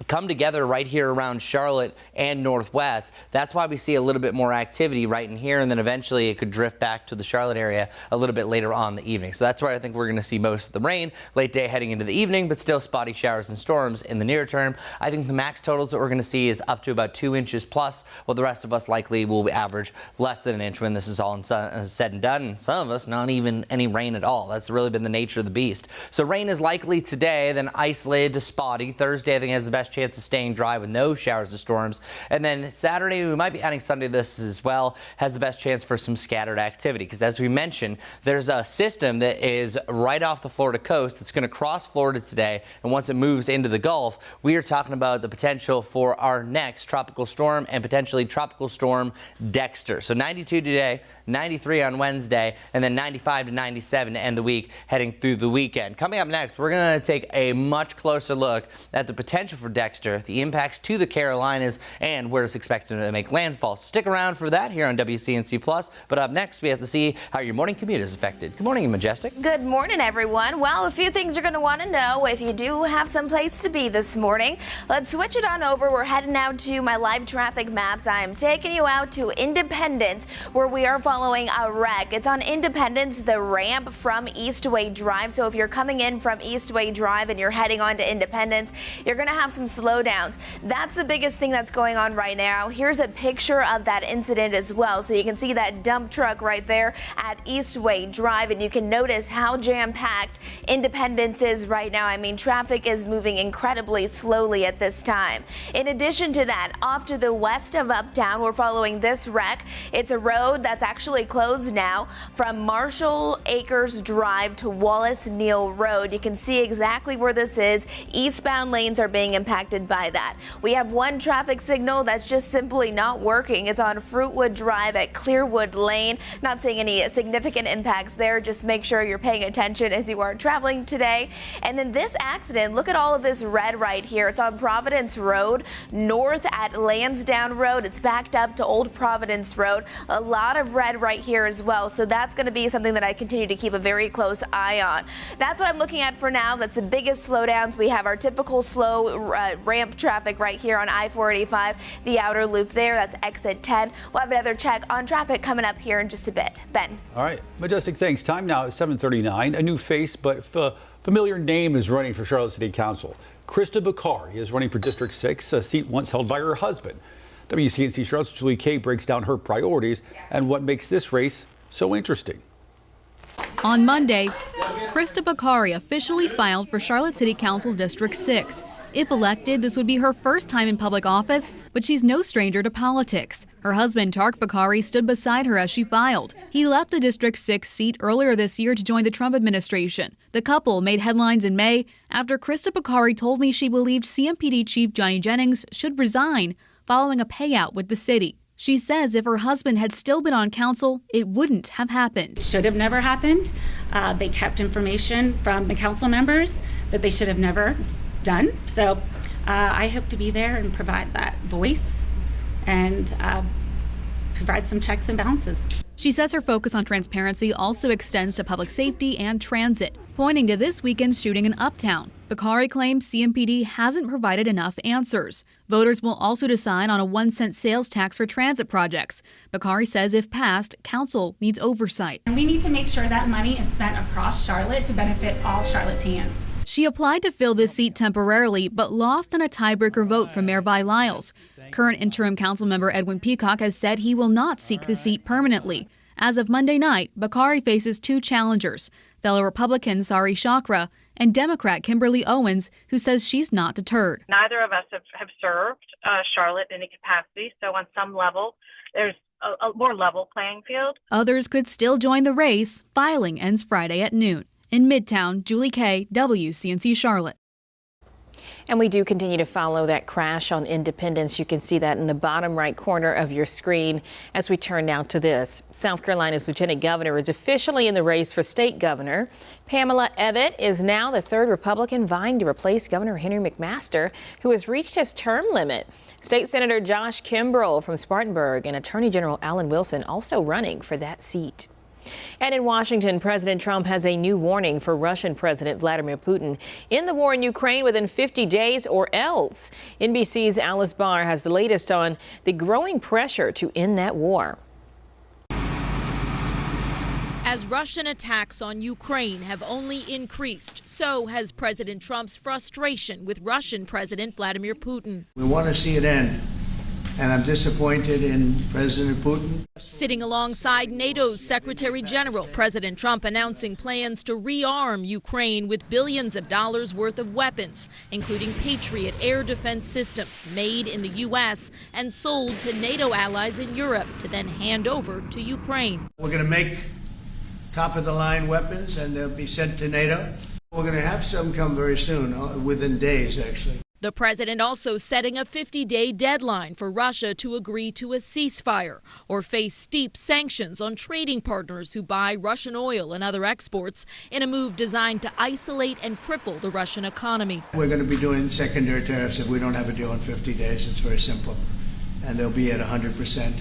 come together right here around Charlotte and Northwest. That's why we see a little bit more activity right in here, and then eventually it could drift back to the Charlotte area a little bit later on in the evening. So that's where I think we're going to see most of the rain late day heading into the evening, but still spotty showers and storms in the near term. I think the max totals that we're going to see is up to about 2 inches plus, while the rest of us likely will average less than an inch when this is all said and done. And some of us not even any rain at all. That's really been the nature of the beast. So rain is likely today, then isolated to spotty. Thursday I think has the best chance of staying dry with no showers or storms. And then Saturday, we might be adding Sunday to this as well, has the best chance for some scattered activity. Because as we mentioned, there's a system that is right off the Florida coast that's going to cross Florida today. And once it moves into the Gulf, we are talking about the potential for our next tropical storm and potentially tropical storm Dexter. So 92 today, 93 on Wednesday, and then 95 to 97 to end the week heading through the weekend. Coming up next, we're going to take a much closer look at the potential for Dexter, the impacts to the Carolinas, and where it's expected to make landfall. Stick around for that here on WCNC Plus. But up next, we have to see how your morning commute is affected. Good morning, Majestic. Good morning, everyone. Well, a few things you're going to want to know if you do have some place to be this morning. Let's switch it on over. We're heading out to my live traffic maps. I am taking you out to Independence, where we are following a wreck. It's on Independence, the ramp from Eastway Drive. So if you're coming in from Eastway Drive and you're heading on to Independence, you're going to have some slowdowns. That's the biggest thing that's going on right now. Here's a picture of that incident as well. So you can see that dump truck right there at Eastway Drive, and you can notice how jam-packed Independence is right now. I mean, traffic is moving incredibly slowly at this time. In addition to that, off to the west of Uptown, we're following this wreck. It's a road that's actually closed now from Marshall Acres Drive to Wallace Neal Road. You can see exactly where this is. Eastbound lanes are being impacted by that. We have one traffic signal that's just simply not working. It's on Fruitwood Drive at Clearwood Lane. Not seeing any significant impacts there. Just make sure you're paying attention as you are traveling today. And then this accident, look at all of this red right here. It's on Providence Road, north at Lansdowne Road. It's backed up to Old Providence Road. A lot of red right here as well. So that's going to be something that I continue to keep a very close eye on. That's what I'm looking at for now. That's the biggest slowdowns. We have our typical slow ramp traffic right here on I-485, the outer loop there. That's exit 10. We'll have another check on traffic coming up here in just a bit. Ben. All right, Majestic, thanks. Time now at 7:39. A new face, but familiar name is running for Charlotte City Council. Krista Bakari is running for District 6, a seat once held by her husband. WCNC Charlotte's Julie Kay breaks down her priorities and what makes this race so interesting. On Monday, Krista Bakari officially filed for Charlotte City Council District 6. If elected, this would be her first time in public office, but she's no stranger to politics. Her husband, Tark Bakari, stood beside her as she filed. He left the District 6 seat earlier this year to join the Trump administration. The couple made headlines in May after Krista Bakari told me she believed CMPD Chief Johnny Jennings should resign following a payout with the city. She says if her husband had still been on council, it wouldn't have happened. Should have never happened. They kept information from the council members that they should have never done. So I hope to be there and provide that voice and provide some checks and balances. She says her focus on transparency also extends to public safety and transit, pointing to this weekend's shooting in Uptown. Bakari claims CMPD hasn't provided enough answers. Voters will also decide on a 1-cent sales tax for transit projects. Bakari says if passed, council needs oversight. And we need to make sure that money is spent across Charlotte to benefit all Charlotteans. She applied to fill this seat temporarily, but lost in a tiebreaker vote from Mayor Vi Lyles. Current interim council member Edwin Peacock has said he will not seek the seat permanently. As of Monday night, Bakari faces 2 challengers, fellow Republican Sari Chakra and Democrat Kimberly Owens, who says she's not deterred. Neither of us have served Charlotte in any capacity, so on some level, there's a more level playing field. Others could still join the race. Filing ends Friday at noon. In Midtown, Julie Kay, WCNC Charlotte. And we do continue to follow that crash on Independence. You can see that in the bottom right corner of your screen as we turn now to this. South Carolina's Lieutenant Governor is officially in the race for state governor. Pamela Evette is now the 3rd Republican vying to replace Governor Henry McMaster, who has reached his term limit. State Senator Josh Kimbrell from Spartanburg and Attorney General Alan Wilson also running for that seat. And in Washington, President Trump has a new warning for Russian President Vladimir Putin in the war in Ukraine within 50 days or else. NBC's Alice Barr has the latest on the growing pressure to end that war. As Russian attacks on Ukraine have only increased, so has President Trump's frustration with Russian President Vladimir Putin. We want to see it end, and I'm disappointed in President Putin. Sitting alongside NATO's Secretary General, President Trump announcing plans to rearm Ukraine with billions of dollars worth of weapons, including Patriot air defense systems made in the U.S. and sold to NATO allies in Europe to then hand over to Ukraine. We're going to make top-of-the-line weapons, and they'll be sent to NATO. We're going to have some come very soon, within days, actually. The president also setting a 50-day deadline for Russia to agree to a ceasefire or face steep sanctions on trading partners who buy Russian oil and other exports in a move designed to isolate and cripple the Russian economy. We're going to be doing secondary tariffs if we don't have a deal in 50 days. It's very simple, and they'll be at 100%.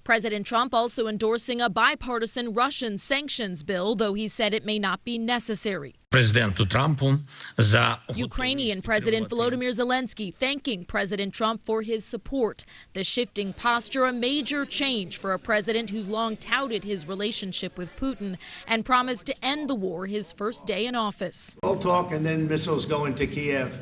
President Trump also endorsing a bipartisan Russian sanctions bill, though he said it may not be necessary. Ukrainian President Volodymyr Zelensky thanking President Trump for his support. The shifting posture a major change for a president who's long touted his relationship with Putin and promised to end the war his first day in office. All talk and then missiles go into Kiev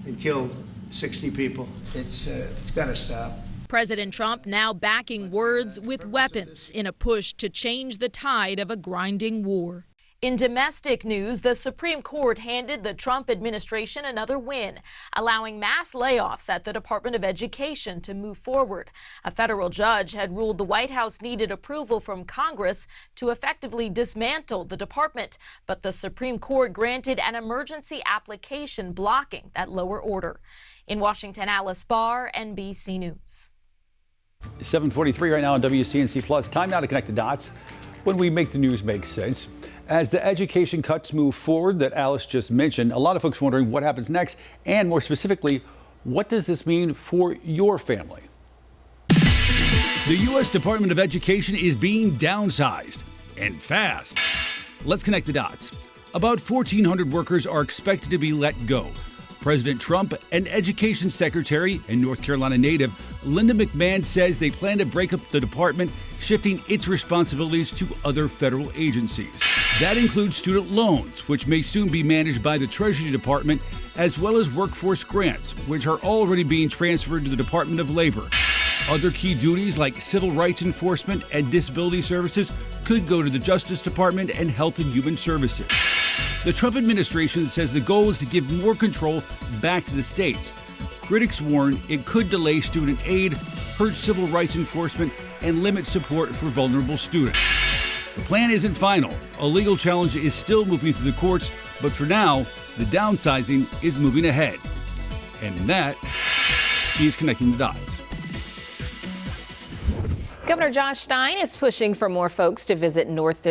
and kill 60 people. It's got to stop. President Trump now backing words with weapons in a push to change the tide of a grinding war. In domestic news, the Supreme Court handed the Trump administration another win, allowing mass layoffs at the Department of Education to move forward. A federal judge had ruled the White House needed approval from Congress to effectively dismantle the department, but the Supreme Court granted an emergency application blocking that lower order. In Washington, Alice Barr, NBC News. 7:43 right now on WCNC Plus. Time now to connect the dots when we make the news make sense. As the education cuts move forward that Alice just mentioned, a lot of folks wondering what happens next, and more specifically, what does this mean for your family? The U.S. Department of Education is being downsized, and fast. Let's connect the dots. About 1,400 workers are expected to be let go. President Trump and Education Secretary and North Carolina native Linda McMahon says they plan to break up the department, shifting its responsibilities to other federal agencies. That includes student loans, which may soon be managed by the Treasury Department, as well as workforce grants, which are already being transferred to the Department of Labor. Other key duties like civil rights enforcement and disability services could go to the Justice Department and Health and Human Services. The Trump administration says the goal is to give more control back to the states. Critics warn it could delay student aid, hurt civil rights enforcement, and limit support for vulnerable students. The plan isn't final. A legal challenge is still moving through the courts, but for now, the downsizing is moving ahead. And that is connecting the dots. Governor Josh Stein is pushing for more folks to visit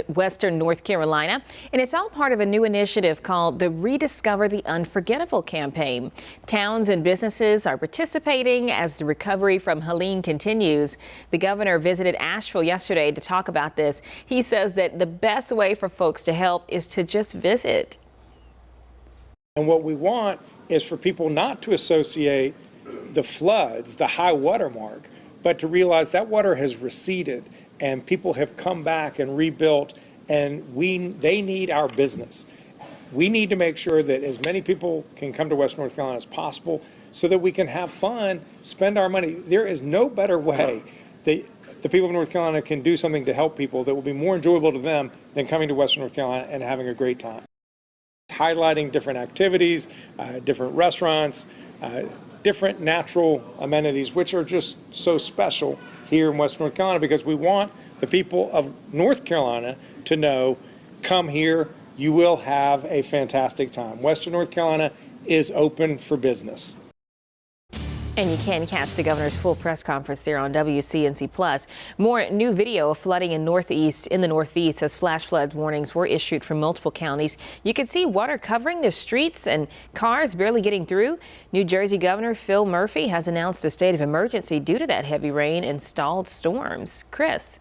Western North Carolina, and it's all part of a new initiative called the Rediscover the Unforgettable campaign. Towns and businesses are participating as the recovery from Helene continues. The governor visited Asheville yesterday to talk about this. He says that the best way for folks to help is to just visit. And what we want is for people not to associate the floods, the high water mark, but to realize that water has receded and people have come back and rebuilt, and they need our business. We need to make sure that as many people can come to West North Carolina as possible so that we can have fun, spend our money. There is no better way that the people of North Carolina can do something to help people that will be more enjoyable to them than coming to Western North Carolina and having a great time. Highlighting different activities, different restaurants, different natural amenities, which are just so special here in West North Carolina, because we want the people of North Carolina to know, come here, you will have a fantastic time. Western North Carolina is open for business. And you can catch the governor's full press conference there on WCNC+. More new video of flooding in the Northeast as flash flood warnings were issued from multiple counties. You can see water covering the streets and cars barely getting through. New Jersey Governor Phil Murphy has announced a state of emergency due to that heavy rain and stalled storms. Chris.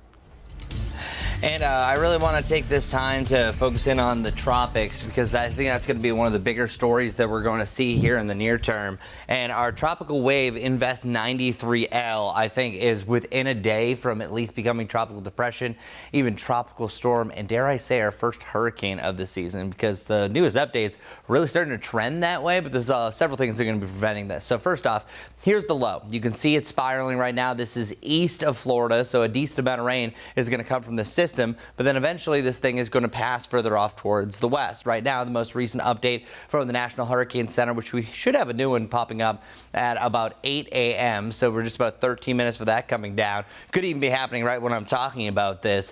And I really want to take this time to focus in on the tropics, because I think that's going to be one of the bigger stories that we're going to see here in the near term. And our tropical wave Invest 93L, I think, is within a day from at least becoming tropical depression, even tropical storm, and dare I say our first hurricane of the season, because the newest updates really starting to trend that way. But there's several things that are going to be preventing this. So first off, here's the low. You can see it spiraling right now. This is east of Florida, so a decent amount of rain is going to come from the system, but then eventually this thing is going to pass further off towards the west. Right now, the most recent update from the National Hurricane Center, which we should have a new one popping up at about 8 a.m. So we're just about 13 minutes for that coming down. Could even be happening right when I'm talking about this.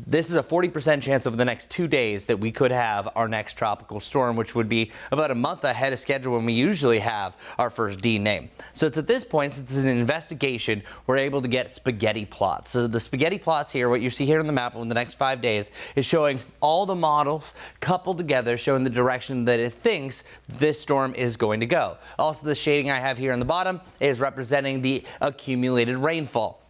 This is a 40% chance over the next 2 days that we could have our next tropical storm, which would be about a month ahead of schedule when we usually have our first D name. So it's at this point, since it's an investigation, we're able to get spaghetti plots. So the spaghetti plots here, what you see here on the map in the next 5 days, is showing all the models coupled together, showing the direction that it thinks this storm is going to go. Also, the shading I have here on the bottom is representing the accumulated rainfall.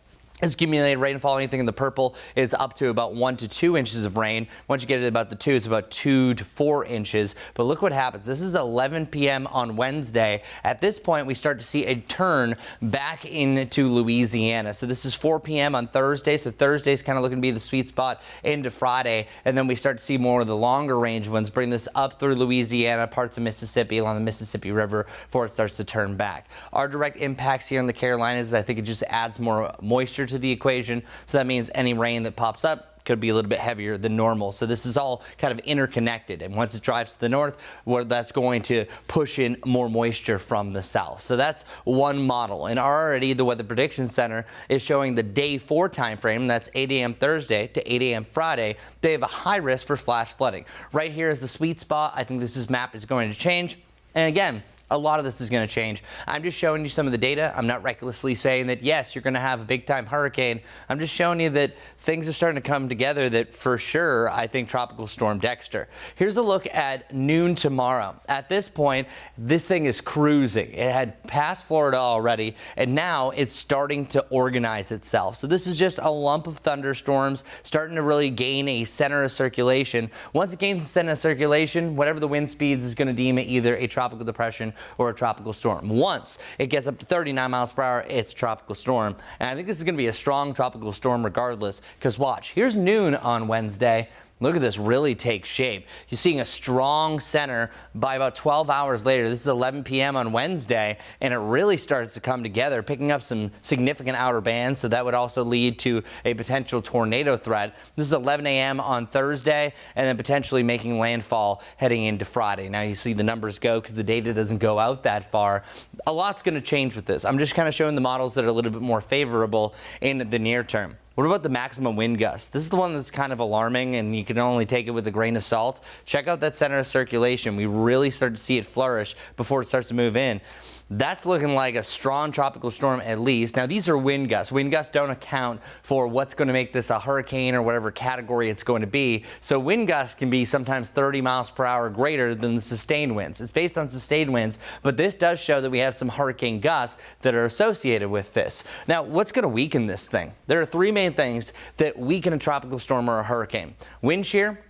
As accumulated rainfall, anything in the purple is up to about 1 to 2 inches of rain. Once you get to about the 2, it's about 2 to 4 inches. But look what happens. This is 11 p.m. on Wednesday. At this point, we start to see a turn back into Louisiana. So this is 4 p.m. on Thursday. So Thursday is kind of looking to be the sweet spot into Friday. And then we start to see more of the longer range ones bring this up through Louisiana, parts of Mississippi, along the Mississippi River before it starts to turn back. Our direct impacts here in the Carolinas, I think it just adds more moisture to the equation, so that means any rain that pops up could be a little bit heavier than normal. So this is all kind of interconnected, and once it drives to the north, where that's going to push in more moisture from the south. So that's one model, and already the Weather Prediction Center is showing the day 4 time frame. That's 8 a.m. Thursday to 8 a.m. Friday. They have a high risk for flash flooding. Right here is the sweet spot. I think this map is going to change, and again, a lot of this is going to change. I'm just showing you some of the data. I'm not recklessly saying that, yes, you're going to have a big-time hurricane. I'm just showing you that things are starting to come together that, for sure, I think Tropical Storm Dexter. Here's a look at noon tomorrow. At this point, this thing is cruising. It had passed Florida already, and now it's starting to organize itself. So this is just a lump of thunderstorms starting to really gain a center of circulation. Once it gains a center of circulation, whatever the wind speeds is going to deem it either a tropical depression or a tropical storm. Once it gets up to 39 miles per hour, it's a tropical storm. And I think this is going to be a strong tropical storm regardless, because watch, here's noon on Wednesday. Look at this really take shape. You're seeing a strong center by about 12 hours later. This is 11 p.m. on Wednesday, and it really starts to come together, picking up some significant outer bands, so that would also lead to a potential tornado threat. This is 11 a.m. on Thursday, and then potentially making landfall heading into Friday. Now you see the numbers go because the data doesn't go out that far. A lot's going to change with this. I'm just kind of showing the models that are a little bit more favorable in the near term. What about the maximum wind gust? This is the one that's kind of alarming, and you can only take it with a grain of salt. Check out that center of circulation. We really start to see it flourish before it starts to move in. That's looking like a strong tropical storm at least. Now, these are wind gusts. Wind gusts don't account for what's going to make this a hurricane or whatever category it's going to be. So wind gusts can be sometimes 30 miles per hour greater than the sustained winds. It's based on sustained winds, but this does show that we have some hurricane gusts that are associated with this. Now, what's going to weaken this thing? There are three main things that weaken a tropical storm or a hurricane: wind shear,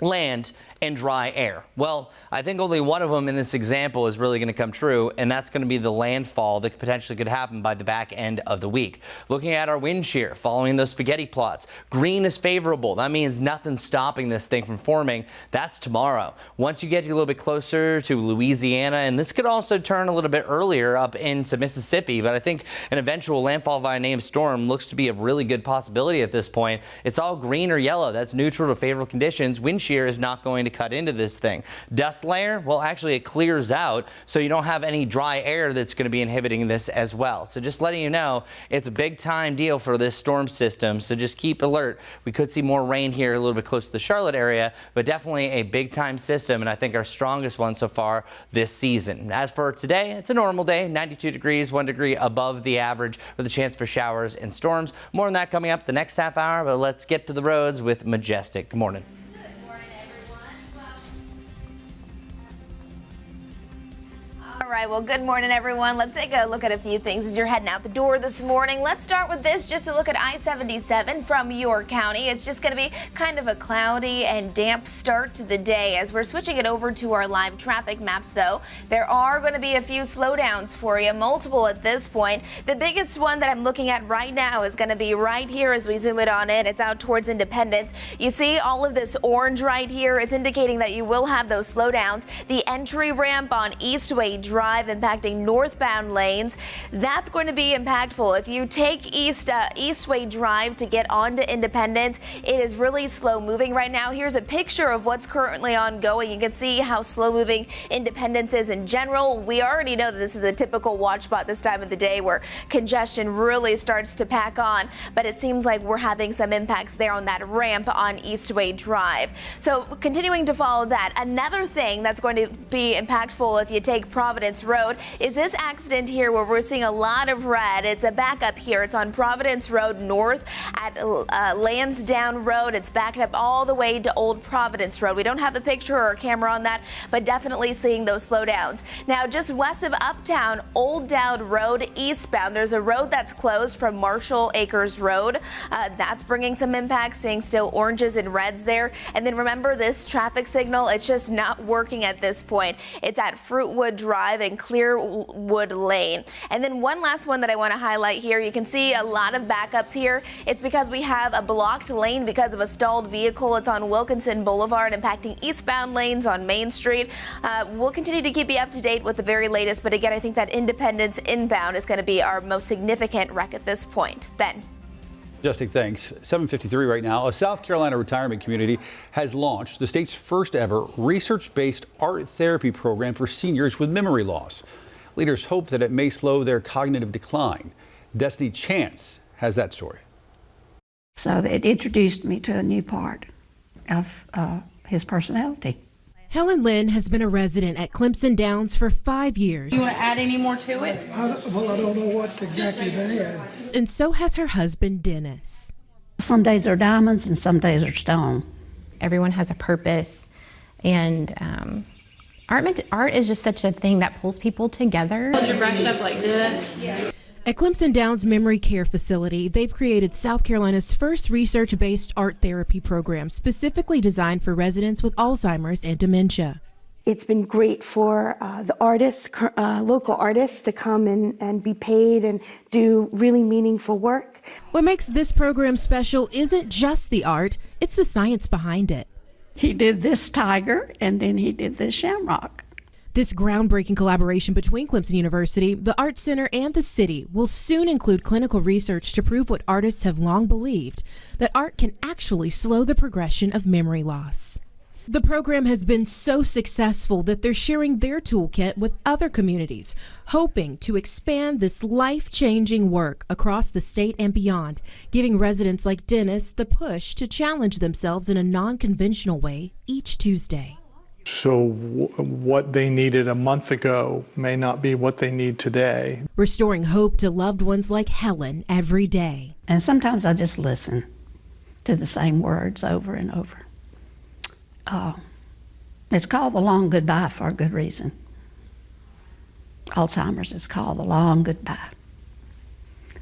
land, and dry air. Well, I think only one of them in this example is really going to come true, and that's going to be the landfall that potentially could happen by the back end of the week. Looking at our wind shear, following those spaghetti plots, green is favorable. That means nothing's stopping this thing from forming. That's tomorrow. Once you get a little bit closer to Louisiana, and this could also turn a little bit earlier up into Mississippi, but I think an eventual landfall by a named storm looks to be a really good possibility at this point. It's all green or yellow. That's neutral to favorable conditions. Wind shear is not going to cut into this thing. Dust layer, well, actually it clears out, so you don't have any dry air that's going to be inhibiting this as well. So just letting you know, it's a big time deal for this storm system, so just keep alert. We could see more rain here a little bit close to the Charlotte area, but definitely a big time system, and I think our strongest one so far this season. As for today, it's a normal day, 92 degrees, 1 degree above the average with a chance for showers and storms. More on that coming up the next half hour, but let's get to the roads with Majestic. Good morning. All right, well, good morning, everyone. Let's take a look at a few things as you're heading out the door this morning. Let's start with this, just to look at I-77 from York County. It's just going to be kind of a cloudy and damp start to the day. As we're switching it over to our live traffic maps, though, there are going to be a few slowdowns for you, multiple at this point. The biggest one that I'm looking at right now is going to be right here as we zoom it on in. It's out towards Independence. You see all of this orange right here. It's indicating that you will have those slowdowns. The entry ramp on Eastway Drive impacting northbound lanes. That's going to be impactful. If you take Eastway Drive to get onto Independence, it is really slow moving right now. Here's a picture of what's currently ongoing. You can see how slow moving Independence is in general. We already know that this is a typical watch spot this time of the day where congestion really starts to pack on, but it seems like we're having some impacts there on that ramp on Eastway Drive. So continuing to follow that, another thing that's going to be impactful if you take Providence Road is this accident here where we're seeing a lot of red. It's a backup here. It's on Providence Road north at Lansdowne Road. It's backed up all the way to Old Providence Road. We don't have a picture or a camera on that, but definitely seeing those slowdowns. Now, just west of Uptown, Old Dowd Road eastbound, there's a road that's closed from Marshall Acres Road. That's bringing some impacts, seeing still oranges and reds there. And then remember this traffic signal, it's just not working at this point. It's at Fruitwood Drive and Clearwood Lane. And then one last one that I want to highlight here. You can see a lot of backups here. It's because we have a blocked lane because of a stalled vehicle. It's on Wilkinson Boulevard, impacting eastbound lanes on Main Street. We'll continue to keep you up to date with the very latest, but again, I think that Independence inbound is going to be our most significant wreck at this point. Ben. Majestic, thanks. 7:53 right now. A South Carolina retirement community has launched the state's first ever research-based art therapy program for seniors with memory loss. Leaders hope that it may slow their cognitive decline. Destiny Chance has that story. So it introduced me to a new part of his personality. Helen Lynn has been a resident at Clemson Downs for 5 years. You want to add any more to it? I don't know what exactly they add. And so has her husband, Dennis. Some days are diamonds and some days are stone. Everyone has a purpose, and art is just such a thing that pulls people together. Hold your brush up like this. Yeah. At Clemson Downs Memory Care Facility, they've created South Carolina's first research-based art therapy program specifically designed for residents with Alzheimer's and dementia. It's been great for the artists, local artists, to come and be paid and do really meaningful work. What makes this program special isn't just the art, it's the science behind it. He did this tiger, and then he did this shamrock. This groundbreaking collaboration between Clemson University, the Art Center, and the city will soon include clinical research to prove what artists have long believed, that art can actually slow the progression of memory loss. The program has been so successful that they're sharing their toolkit with other communities, hoping to expand this life-changing work across the state and beyond, giving residents like Dennis the push to challenge themselves in a non-conventional way each Tuesday. So what they needed a month ago may not be what they need today. Restoring hope to loved ones like Helen every day. And sometimes I just listen to the same words over and over. It's called the long goodbye for a good reason. Alzheimer's is called the long goodbye.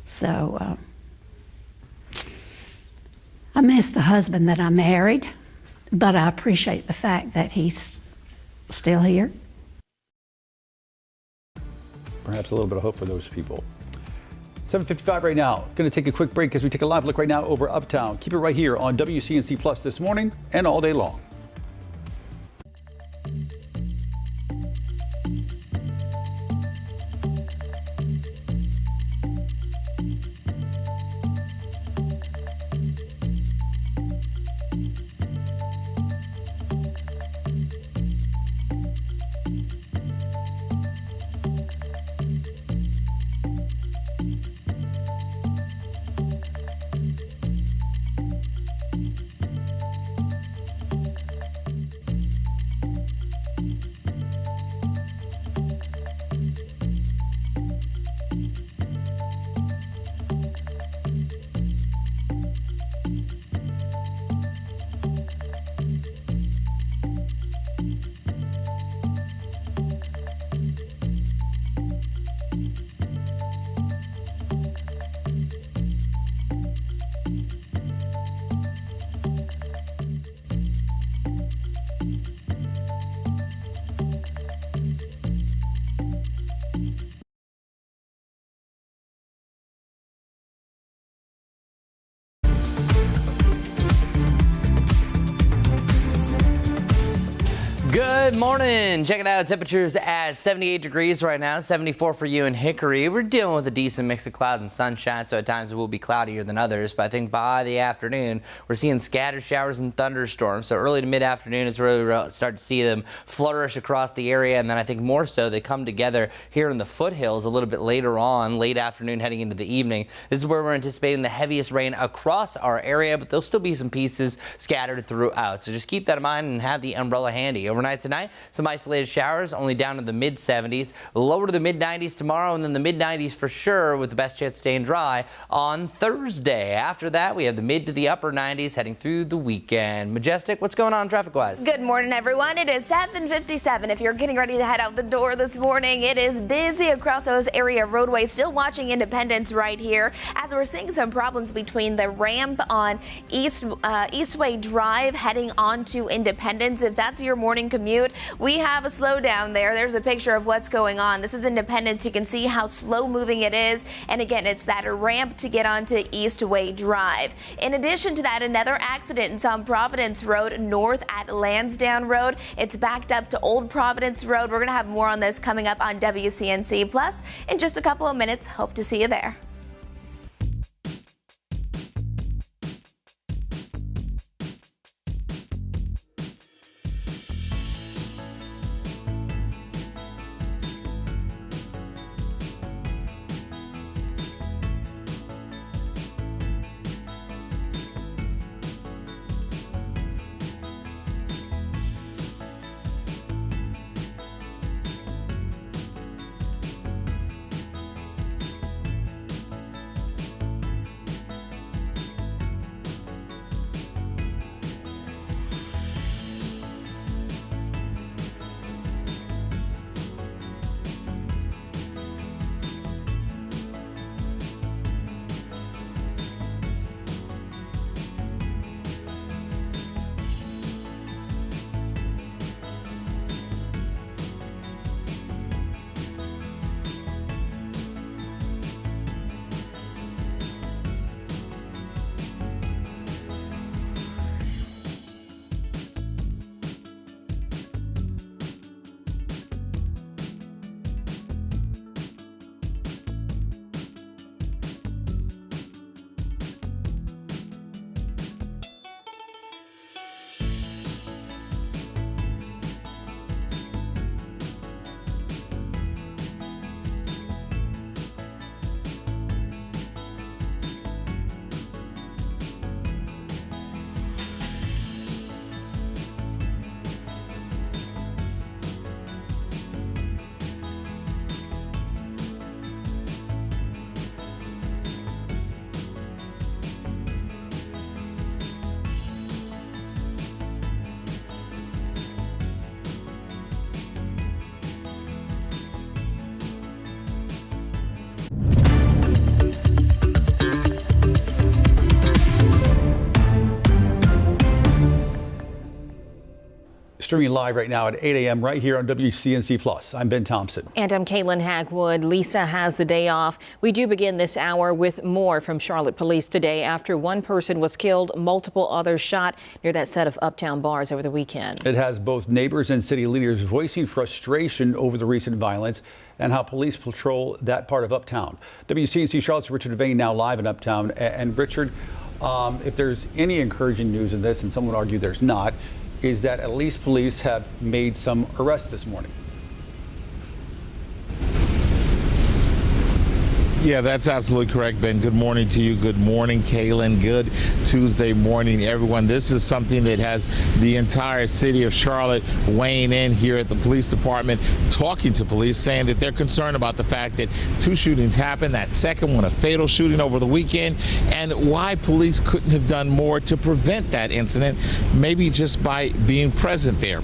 So I miss the husband that I married, but I appreciate the fact that he's still here. Perhaps a little bit of hope for those people. 7:55 right now. Going to take a quick break as we take a live look right now over Uptown. Keep it right here on WCNC Plus this morning and all day long. Good morning. Check it out. Temperatures at 78 degrees right now, 74 for you in Hickory. We're dealing with a decent mix of cloud and sunshine, so at times it will be cloudier than others. But I think by the afternoon, we're seeing scattered showers and thunderstorms. So early to mid-afternoon is where we start to see them flourish across the area. And then I think more so they come together here in the foothills a little bit later on, late afternoon heading into the evening. This is where we're anticipating the heaviest rain across our area, but there'll still be some pieces scattered throughout. So just keep that in mind and have the umbrella handy. Overnight tonight, some isolated showers, only down to the mid-70s, lower to the mid-90s tomorrow, and then the mid-90s for sure, with the best chance staying dry on Thursday. After that, we have the mid to the upper 90s heading through the weekend. Majestic, what's going on traffic-wise? Good morning, everyone. It is 7:57. If you're getting ready to head out the door this morning, it is busy across those area roadways. Still watching Independence right here, as we're seeing some problems between the ramp on Eastway Drive heading onto Independence. If that's your morning commute, we have a slowdown there. There's a picture of what's going on. This is Independence. You can see how slow moving it is. And again, it's that ramp to get onto Eastway Drive. In addition to that, another accident in South Providence Road north at Lansdowne Road. It's backed up to Old Providence Road. We're going to have more on this coming up on WCNC Plus in just a couple of minutes. Hope to see you there. streaming live right now at 8 a.m. right here on WCNC Plus. I'm Ben Thompson. And I'm Caitlin Hagwood. Lisa has the day off. We do begin this hour with more from Charlotte police today after one person was killed, multiple others shot near that set of Uptown bars over the weekend. It has both neighbors and city leaders voicing frustration over the recent violence and how police patrol that part of Uptown. WCNC Charlotte's Richard Devane now live in Uptown. And Richard, if there's any encouraging news in this, and some would argue there's not, is that at least police have made some arrests this morning. Yeah, that's absolutely correct, Ben. Good morning to you. Good morning, Kaylin. Good Tuesday morning, everyone. This is something that has the entire city of Charlotte weighing in here at the police department, talking to police, saying that they're concerned about the fact that 2 shootings happened, that second one a fatal shooting over the weekend, and why police couldn't have done more to prevent that incident, maybe just by being present there.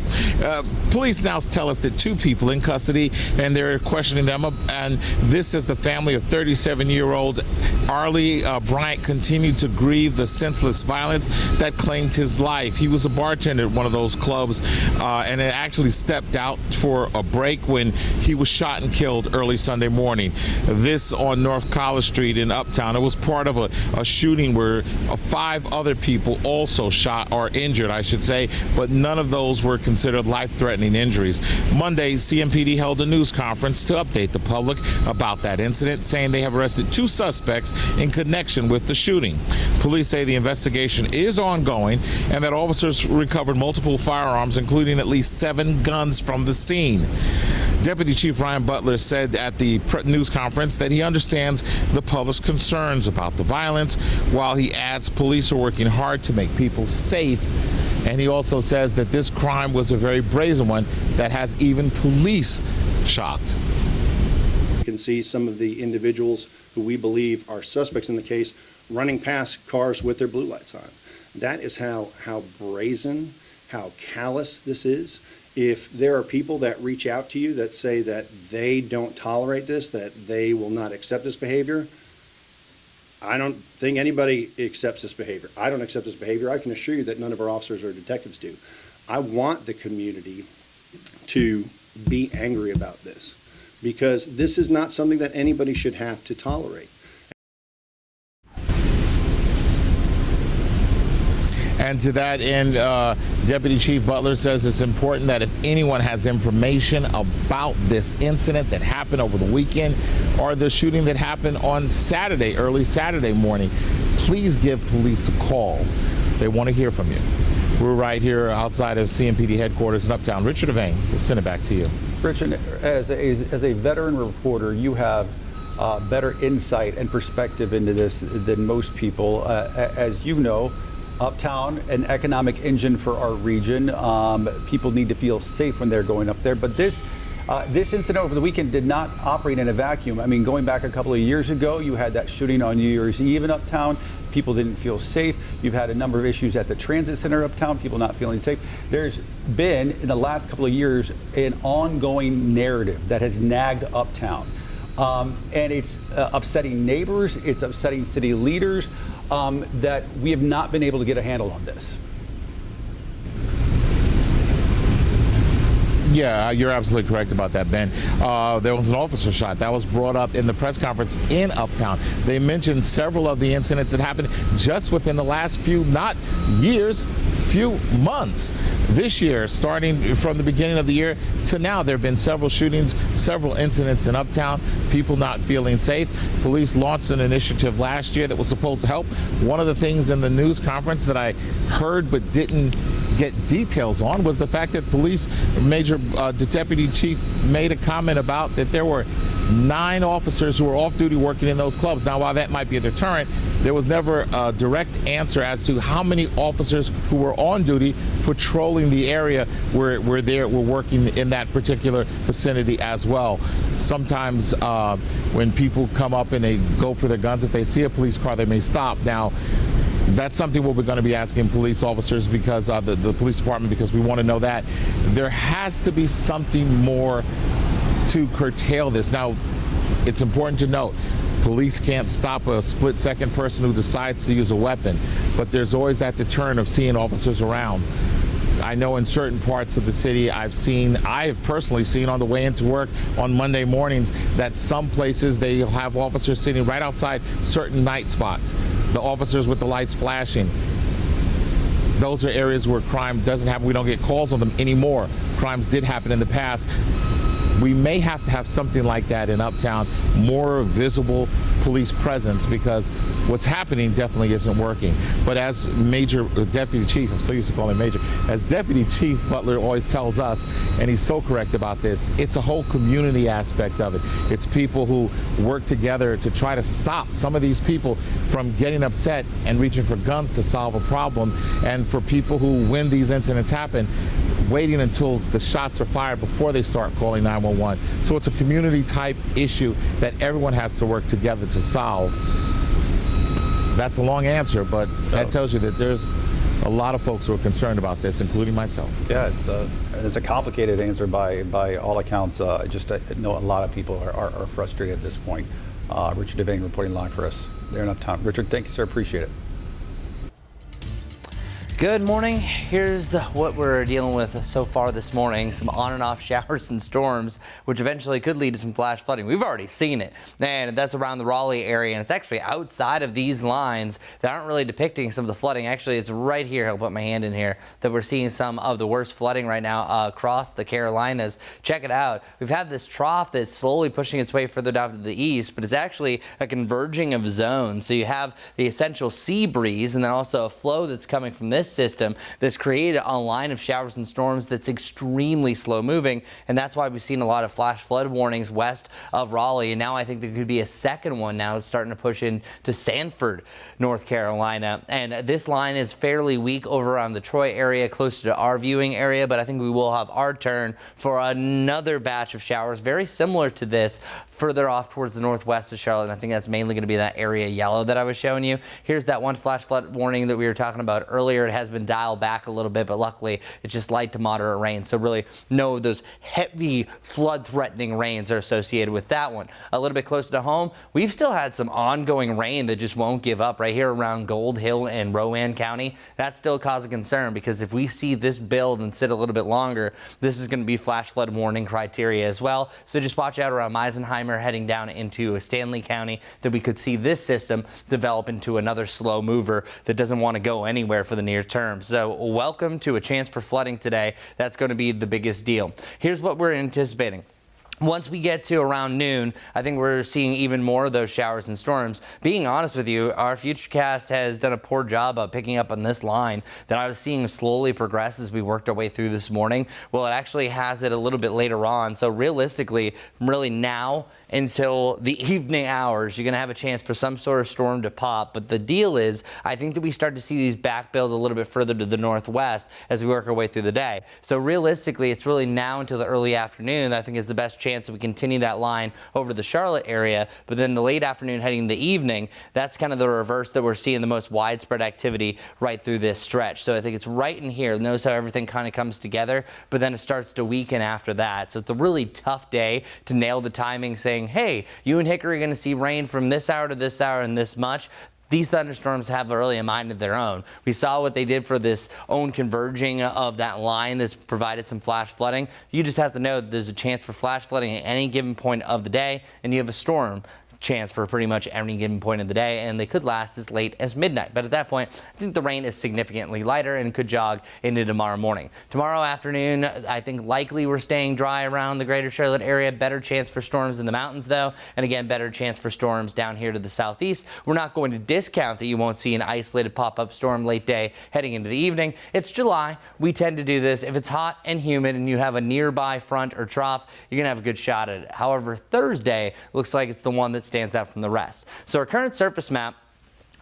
Police now tell us that 2 people in custody, and they're questioning them, and this is the family of 37-year-old Arlie Bryant continued to grieve the senseless violence that claimed his life. He was a bartender at one of those clubs and had actually stepped out for a break when he was shot and killed early Sunday morning. This on North College Street in Uptown. It was part of a shooting where 5 other people also shot or injured, I should say, but none of those were considered life-threatening injuries. Monday, CMPD held a news conference to update the public about that incident, saying they have arrested 2 suspects in connection with the shooting. Police say the investigation is ongoing and that officers recovered multiple firearms, including at least 7 guns from the scene. Deputy Chief Ryan Butler said at the news conference that he understands the public's concerns about the violence, while he adds police are working hard to make people safe. And he also says that this crime was a very brazen one that has even police shocked. Can see some of the individuals who we believe are suspects in the case running past cars with their blue lights on. That is how brazen, how callous this is. If there are people that reach out to you that say that they don't tolerate this, that they will not accept this behavior, I don't think anybody accepts this behavior. I don't accept this behavior. I can assure you that none of our officers or detectives do. I want the community to be angry about this, because this is not something that anybody should have to tolerate. And to that end, Deputy Chief Butler says it's important that if anyone has information about this incident that happened over the weekend or the shooting that happened on Saturday, early Saturday morning, please give police a call. They want to hear from you. We're right here outside of CMPD headquarters in Uptown. Richard Devane, we'll send it back to you. Richard, as a veteran reporter, you have better insight and perspective into this than most people. As you know, Uptown, an economic engine for our region. People need to feel safe when they're going up there. But this incident over the weekend did not operate in a vacuum. I mean, going back a couple of years ago, you had that shooting on New Year's Eve in Uptown. People didn't feel safe. You've had a number of issues at the transit center Uptown, people not feeling safe. There's been, in the last couple of years, an ongoing narrative that has nagged Uptown. And it's upsetting neighbors, it's upsetting city leaders, that we have not been able to get a handle on this. Yeah, you're absolutely correct about that, Ben. There was an officer shot. That was brought up in the press conference in Uptown. They mentioned several of the incidents that happened just within the last few, not years, few months. This year, starting from the beginning of the year to now, there have been several shootings, several incidents in Uptown, people not feeling safe. Police launched an initiative last year that was supposed to help. One of the things in the news conference that I heard but didn't get details on was the fact that police major deputy chief made a comment about that there were 9 officers who were off duty working in those clubs. Now, while that might be a deterrent, there was never a direct answer as to how many officers who were on duty patrolling the area were working in that particular vicinity as well. Sometimes when people come up and they go for their guns, if they see a police car, they may stop. Now, that's something what we're going to be asking police officers, because the police department, because we want to know that. There has to be something more to curtail this. Now, it's important to note, police can't stop a split-second person who decides to use a weapon, but there's always that deterrent of seeing officers around. I know in certain parts of the city I have personally seen on the way into work on Monday mornings that some places they have officers sitting right outside certain night spots, the officers with the lights flashing. Those are areas where crime doesn't happen. We don't get calls on them anymore. Crimes did happen in the past. We may have to have something like that in Uptown, more visible police presence, because what's happening definitely isn't working. But as Deputy Chief, I'm so used to calling him Major, as Deputy Chief Butler always tells us, and he's so correct about this, it's a whole community aspect of it. It's people who work together to try to stop some of these people from getting upset and reaching for guns to solve a problem, and for people who, when these incidents happen, waiting until the shots are fired before they start calling 911. So it's a community type issue that everyone has to work together to solve. That's a long answer, but that tells you that there's a lot of folks who are concerned about this, including myself. Yeah, it's a complicated answer by all accounts. I know a lot of people are frustrated at this point. Richard Devane reporting live for us there in Uptown. Richard, thank you, sir. Appreciate it. Good morning. Here's what we're dealing with so far this morning. Some on and off showers and storms, which eventually could lead to some flash flooding. We've already seen it, and that's around the Raleigh area, and it's actually outside of these lines that aren't really depicting some of the flooding. Actually, it's right here. I'll put my hand in here that we're seeing some of the worst flooding right now across the Carolinas. Check it out. We've had this trough that's slowly pushing its way further down to the east, but it's actually a converging of zones. So you have the essential sea breeze and then also a flow that's coming from this system that's created a line of showers and storms that's extremely slow moving, and that's why we've seen a lot of flash flood warnings west of Raleigh, and now I think there could be a second one now that's starting to push into Sanford, North Carolina. And this line is fairly weak over on the Troy area, closer to our viewing area, but I think we will have our turn for another batch of showers very similar to this further off towards the northwest of Charlotte, and I think that's mainly going to be that area yellow that I was showing you. Here's that one flash flood warning that we were talking about earlier. It has been dialed back a little bit, but luckily it's just light to moderate rain, so really no those heavy flood threatening rains are associated with that one. A little bit closer to home, we've still had some ongoing rain that just won't give up right here around Gold Hill and Rowan County. That's still causing concern, because if we see this build and sit a little bit longer, this is going to be flash flood warning criteria as well. So just watch out around Meisenheimer heading down into Stanley County that we could see this system develop into another slow mover that doesn't want to go anywhere for the near term. So welcome to a chance for flooding today. That's going to be the biggest deal. Here's what we're anticipating. Once we get to around noon, I think we're seeing even more of those showers and storms. Being honest with you, our Futurecast has done a poor job of picking up on this line that I was seeing slowly progress as we worked our way through this morning. Well, it actually has it a little bit later on. So realistically, really now until the evening hours, you're going to have a chance for some sort of storm to pop. But the deal is, I think that we start to see these back build a little bit further to the northwest as we work our way through the day. So realistically, it's really now until the early afternoon that I think is the best chance that we continue that line over the Charlotte area. But then the late afternoon heading the evening, that's kind of the reverse that we're seeing the most widespread activity right through this stretch. So I think it's right in here. Notice how everything kind of comes together, but then it starts to weaken after that. So it's a really tough day to nail the timing, saying, hey, you and Hickory are going to see rain from this hour to this hour and this much. These thunderstorms have really a mind of their own. We saw what they did for this own converging of that line that's provided some flash flooding. You just have to know that there's a chance for flash flooding at any given point of the day, and you have a storm chance for pretty much any given point of the day, and they could last as late as midnight. But at that point, I think the rain is significantly lighter and could jog into tomorrow morning. Tomorrow afternoon, I think likely we're staying dry around the greater Charlotte area. Better chance for storms in the mountains, though, and again, better chance for storms down here to the southeast. We're not going to discount that you won't see an isolated pop-up storm late day heading into the evening. It's July. We tend to do this. If it's hot and humid and you have a nearby front or trough, you're going to have a good shot at it. However, Thursday looks like it's the one that stands out from the rest. So our current surface map,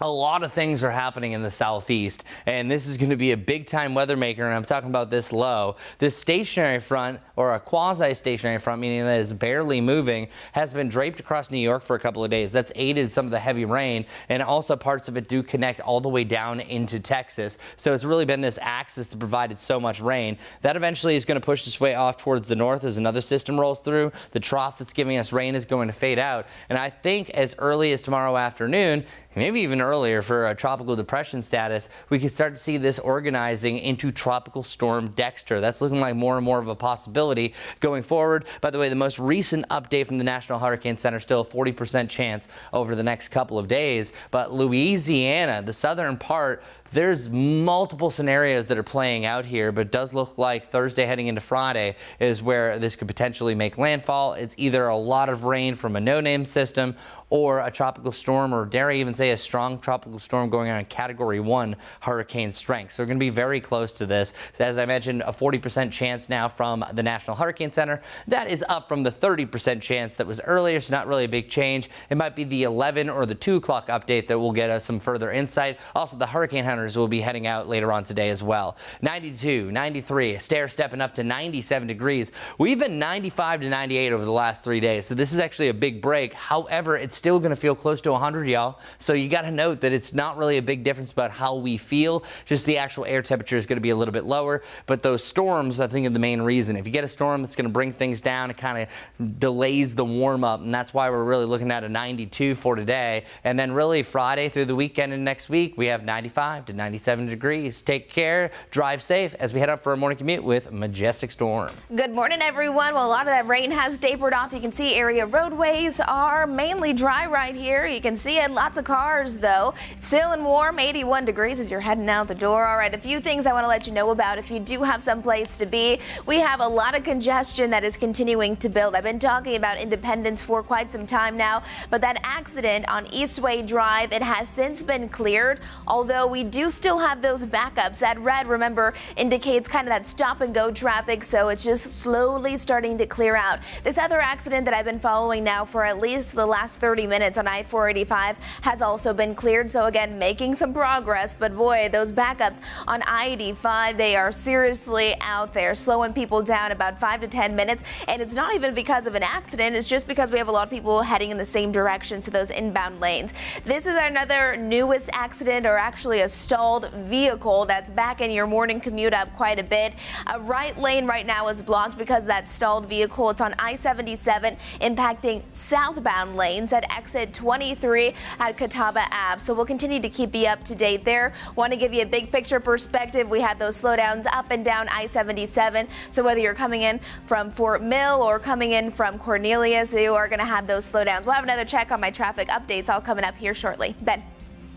a lot of things are happening in the southeast, and this is going to be a big-time weather maker, and I'm talking about this low. This stationary front, or a quasi-stationary front, meaning that it's barely moving, has been draped across New York for a couple of days. That's aided some of the heavy rain, and also parts of it do connect all the way down into Texas. So it's really been this axis that provided so much rain. That eventually is going to push its way off towards the north as another system rolls through. The trough that's giving us rain is going to fade out, and I think as early as tomorrow afternoon, maybe even early earlier, for a tropical depression status, we could start to see this organizing into Tropical Storm Dexter. That's looking like more and more of a possibility going forward. By the way, the most recent update from the National Hurricane Center, still a 40% chance over the next couple of days. But Louisiana, the southern part, there's multiple scenarios that are playing out here, but it does look like Thursday heading into Friday is where this could potentially make landfall. It's either a lot of rain from a no-name system or a tropical storm, or dare I even say a strong tropical storm going on Category 1 hurricane strength. So we're going to be very close to this. So as I mentioned, a 40% chance now from the National Hurricane Center. That is up from the 30% chance that was earlier, so not really a big change. It might be the 11 or the 2 o'clock update that will get us some further insight. Also, the hurricane hunters will be heading out later on today as well. 92, 93, stair stepping up to 97 degrees. We've been 95 to 98 over the last 3 days, so this is actually a big break. However, it's still going to feel close to 100, y'all. So you got to note that it's not really a big difference about how we feel. Just the actual air temperature is going to be a little bit lower. But those storms, I think, are the main reason. If you get a storm that's going to bring things down, it kind of delays the warm up. And that's why we're really looking at a 92 for today. And then really Friday through the weekend and next week, we have 95 to 97 degrees. Take care. Drive safe as we head up for a morning commute with Majestic Storm. Good morning, everyone. Well, a lot of that rain has tapered off. You can see area roadways are mainly dry right here. You can see it. Lots of cars, though. Feeling warm, 81 degrees as you're heading out the door. All right, a few things I want to let you know about if you do have some place to be. We have a lot of congestion that is continuing to build. I've been talking about Independence for quite some time now, but that accident on Eastway Drive, it has since been cleared, although we do still have those backups. That red, remember, indicates kind of that stop and go traffic, so it's just slowly starting to clear out. This other accident that I've been following now for at least the last 30 minutes on I-485 has also been cleared. So again, making some progress, but boy, those backups on I-85, they are seriously out there, slowing people down about 5 to 10 minutes. And it's not even because of an accident. It's just because we have a lot of people heading in the same direction to those inbound lanes. This is another newest accident, or actually a stalled vehicle that's back in your morning commute up quite a bit. A right lane right now is blocked because of that stalled vehicle. It's on I-77 impacting southbound lanes at exit 23 at Catawba Ave. So we'll continue to keep you up to date there. Want to give you a big picture perspective. We have those slowdowns up and down I-77. So whether you're coming in from Fort Mill or coming in from Cornelius, you are going to have those slowdowns. We'll have another check on my traffic updates all coming up here shortly. Ben.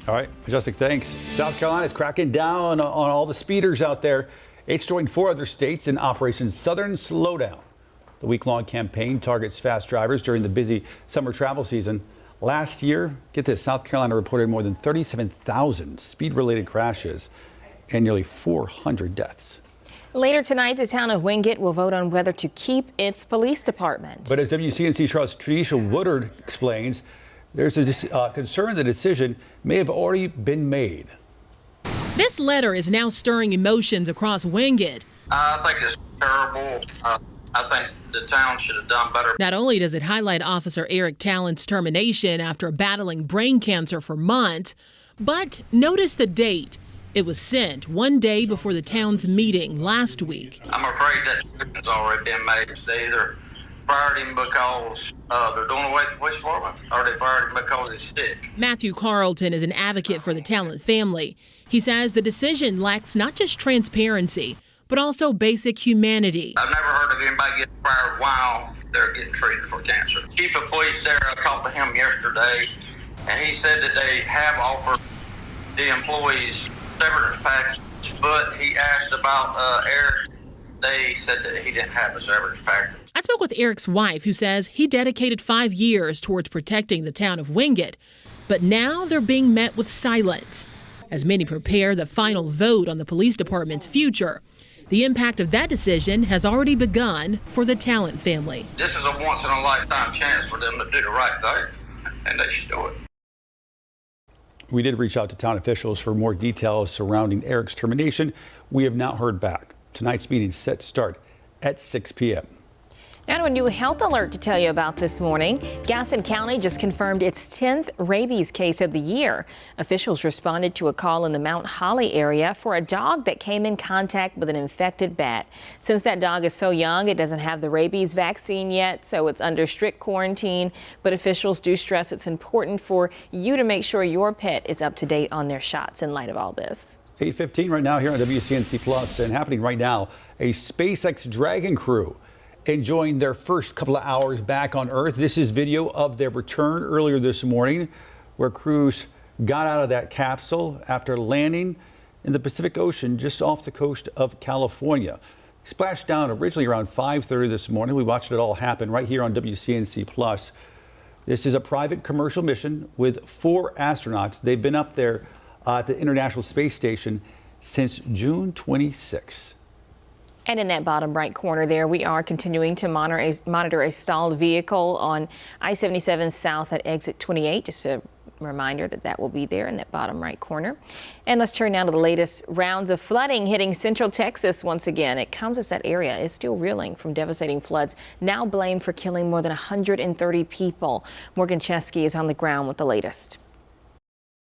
All right, Majestic, thanks. South Carolina is cracking down on all the speeders out there. It's joined 4 other states in Operation Southern Slowdown. The week-long campaign targets fast drivers during the busy summer travel season. Last year, get this, South Carolina reported more than 37,000 speed-related crashes and nearly 400 deaths. Later tonight, the town of Wingate will vote on whether to keep its police department. But as WCNC Charlotte's Tanisha Woodard explains, there's a concern the decision may have already been made. This letter is now stirring emotions across Wingate. I think it's terrible. I think the town should have done better. Not only does it highlight Officer Eric Tallent's termination after battling brain cancer for months, but notice the date. It was sent one day before the town's meeting last week. I'm afraid that decision's already been made. They either fired him because they're doing away with the police department, or they fired him because he's sick. Matthew Carlton is an advocate for the Talent family. He says the decision lacks not just transparency, but also basic humanity. I've never heard of anybody getting fired while they're getting treated for cancer. Chief of police there, I talked to him yesterday, and he said that they have offered the employees severance package, but he asked about Eric. They said that he didn't have a severance package. I spoke with Eric's wife, who says he dedicated 5 years towards protecting the town of Wingate, but now they're being met with silence as many prepare the final vote on the police department's future. The impact of that decision has already begun for the Talent family. This is a once-in-a-lifetime chance for them to do the right thing, and they should do it. We did reach out to town officials for more details surrounding Eric's termination. We have not heard back. Tonight's meeting is set to start at 6 p.m. Now to a new health alert to tell you about this morning. Gaston County just confirmed its 10th rabies case of the year. Officials responded to a call in the Mount Holly area for a dog that came in contact with an infected bat. Since that dog is so young, it doesn't have the rabies vaccine yet, so it's under strict quarantine. But officials do stress it's important for you to make sure your pet is up to date on their shots in light of all this. 8:15 right now here on WCNC Plus, and happening right now, a SpaceX Dragon crew enjoying their first couple of hours back on Earth. This is video of their return earlier this morning, where crews got out of that capsule after landing in the Pacific Ocean just off the coast of California. Splashed down originally around 5:30 this morning. We watched it all happen right here on WCNC Plus. This is a private commercial mission with 4 astronauts. They've been up there at the International Space Station since June 26. And in that bottom right corner there, we are continuing to monitor a stalled vehicle on I-77 South at exit 28. Just a reminder that that will be there in that bottom right corner. And let's turn now to the latest rounds of flooding hitting central Texas once again. It comes as that area is still reeling from devastating floods, now blamed for killing more than 130 people. Morgan Chesky is on the ground with the latest.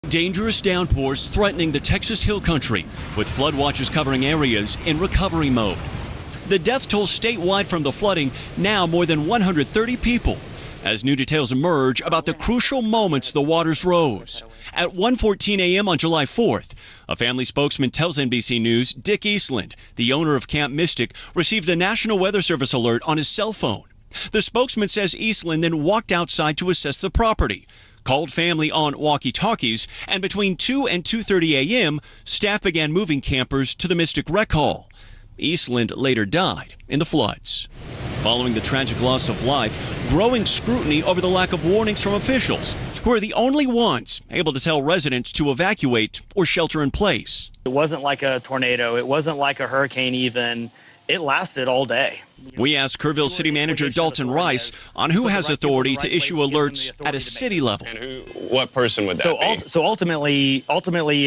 Dangerous downpours threatening the Texas Hill Country, with flood watches covering areas in recovery mode. The death toll statewide from the flooding now more than 130 people, as new details emerge about the crucial moments the waters rose. At 1:14 a.m. on July 4th, a family spokesman tells NBC News Dick Eastland, the owner of Camp Mystic, received a National Weather Service alert on his cell phone. The spokesman says Eastland then walked outside to assess the property, called family on walkie-talkies, and between 2 and 2:30 a.m., staff began moving campers to the Mystic Rec Hall. Eastland later died in the floods. Following the tragic loss of life, growing scrutiny over the lack of warnings from officials, who are the only ones able to tell residents to evacuate or shelter in place. It wasn't like a tornado. It wasn't like a hurricane even. It lasted all day. We asked Kerrville City Manager Dalton Rice on who has authority to issue alerts at a city level. And what person would that be? So ultimately,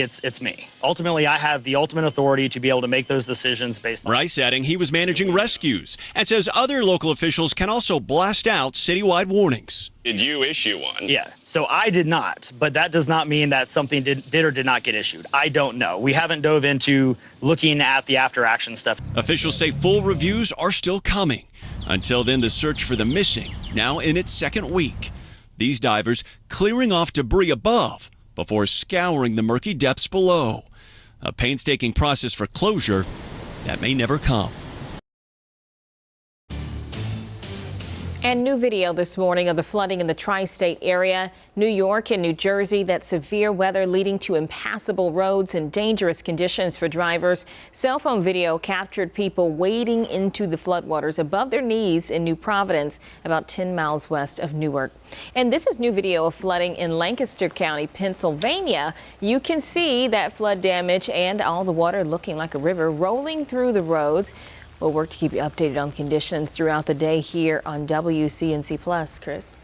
it's me. Ultimately, I have the ultimate authority to be able to make those decisions based on. Rice adding he was managing rescues and says other local officials can also blast out citywide warnings. Did you issue one? Yeah, so I did not, but that does not mean that something did or did not get issued. I don't know. We haven't dove into looking at the after action stuff. Officials say full reviews are still coming. Until then, the search for the missing now in its second week. These divers clearing off debris above before scouring the murky depths below. A painstaking process for closure that may never come. And new video this morning of the flooding in the tri-state area, New York and New Jersey. That severe weather leading to impassable roads and dangerous conditions for drivers. Cell phone video captured people wading into the floodwaters above their knees in New Providence, about 10 miles west of Newark. And this is new video of flooding in Lancaster County, Pennsylvania. You can see that flood damage and all the water looking like a river rolling through the roads. We'll work to keep you updated on conditions throughout the day here on WCNC Plus. Chris?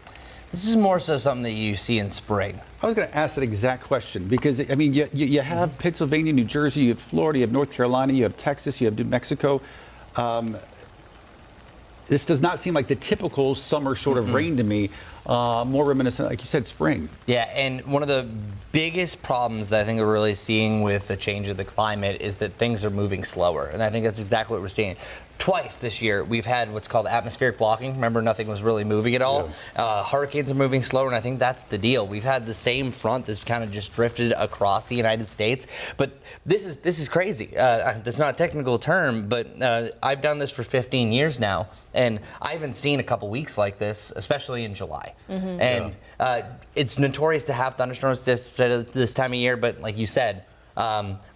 This is more so something that you see in spring. I was going to ask that exact question because, I mean, you have Pennsylvania, New Jersey, you have Florida, you have North Carolina, you have Texas, you have New Mexico. This does not seem like the typical summer sort of rain to me. More reminiscent, like you said, spring. Yeah, and one of the biggest problems that I think we're really seeing with the change of the climate is that things are moving slower. And I think that's exactly what we're seeing. Twice this year, we've had what's called atmospheric blocking. Remember, nothing was really moving at all. Yeah. Hurricanes are moving slower, and I think that's the deal. We've had the same front that's kind of just drifted across the United States. But this is crazy. That's not a technical term, but I've done this for 15 years now, and I haven't seen a couple weeks like this, especially in July. Mm-hmm. And it's notorious to have thunderstorms this time of year, but like you said,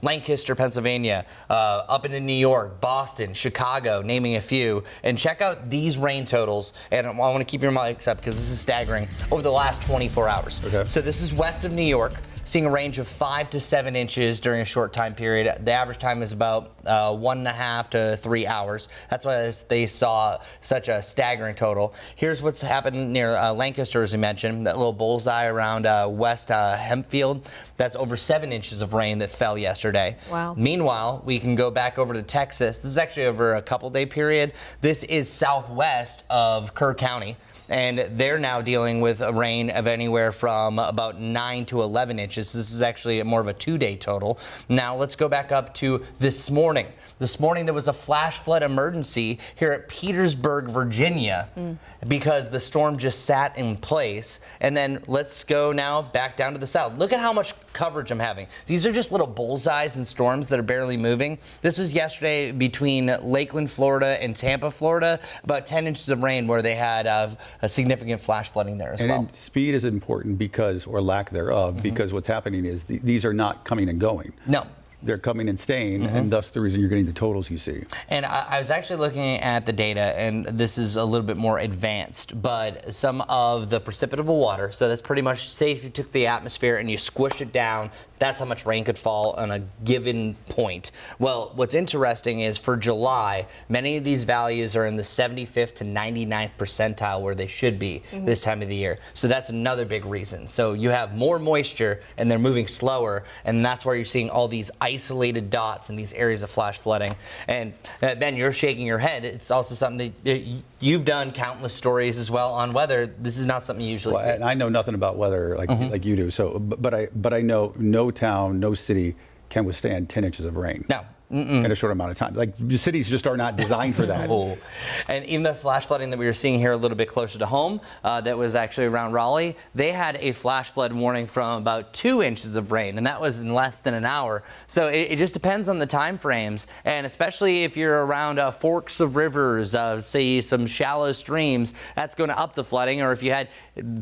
Lancaster, Pennsylvania, up into New York, Boston, Chicago, naming a few. And check out these rain totals. And I want to keep your mics up because this is staggering over the last 24 hours. Okay. So this is west of New York, seeing a range of 5 to 7 inches during a short time period. The average time is about 1.5 to 3 hours. That's why they saw such a staggering total. Here's what's happened near Lancaster, as we mentioned, that little bullseye around West Hempfield. That's over 7 inches of rain that fell yesterday. Wow. Meanwhile, we can go back over to Texas. This is actually over a couple-day period. This is southwest of Kerr County. And they're now dealing with a rain of anywhere from about 9 to 11 inches. This is actually more of a 2-day total. Now let's go back up to this morning. This morning there was a flash flood emergency here at Petersburg, Virginia, because the storm just sat in place. And then let's go now back down to the south. Look at how much coverage I'm having. These are just little bullseyes and storms that are barely moving. This was yesterday between Lakeland, Florida and Tampa, Florida, about 10 inches of rain where they had a significant flash flooding there as well. And speed is important because, or lack thereof, because what's happening is these are not coming and going. No. They're coming and staying, and thus the reason you're getting the totals you see. And I was actually looking at the data, and this is a little bit more advanced, but some of the precipitable water, so that's pretty much, say if you took the atmosphere and you squished it down, that's how much rain could fall on a given point. Well, what's interesting is for July, many of these values are in the 75th to 99th percentile where they should be this time of the year. So that's another big reason. So you have more moisture and they're moving slower, and that's where you're seeing all these isolated dots in these areas of flash flooding. And Ben, you're shaking your head. It's also something that you've done countless stories as well on weather. This is not something you usually see. And I know nothing about weather like you do. So, but I know no town, no city can withstand 10 inches of rain. No. In a short amount of time. Like, the cities just are not designed for that. No. And even the flash flooding that we were seeing here a little bit closer to home, that was actually around Raleigh, they had a flash flood warning from about 2 inches of rain, and that was in less than an hour. So it just depends on the time frames, and especially if you're around forks of rivers, say some shallow streams, that's going to up the flooding, or if you had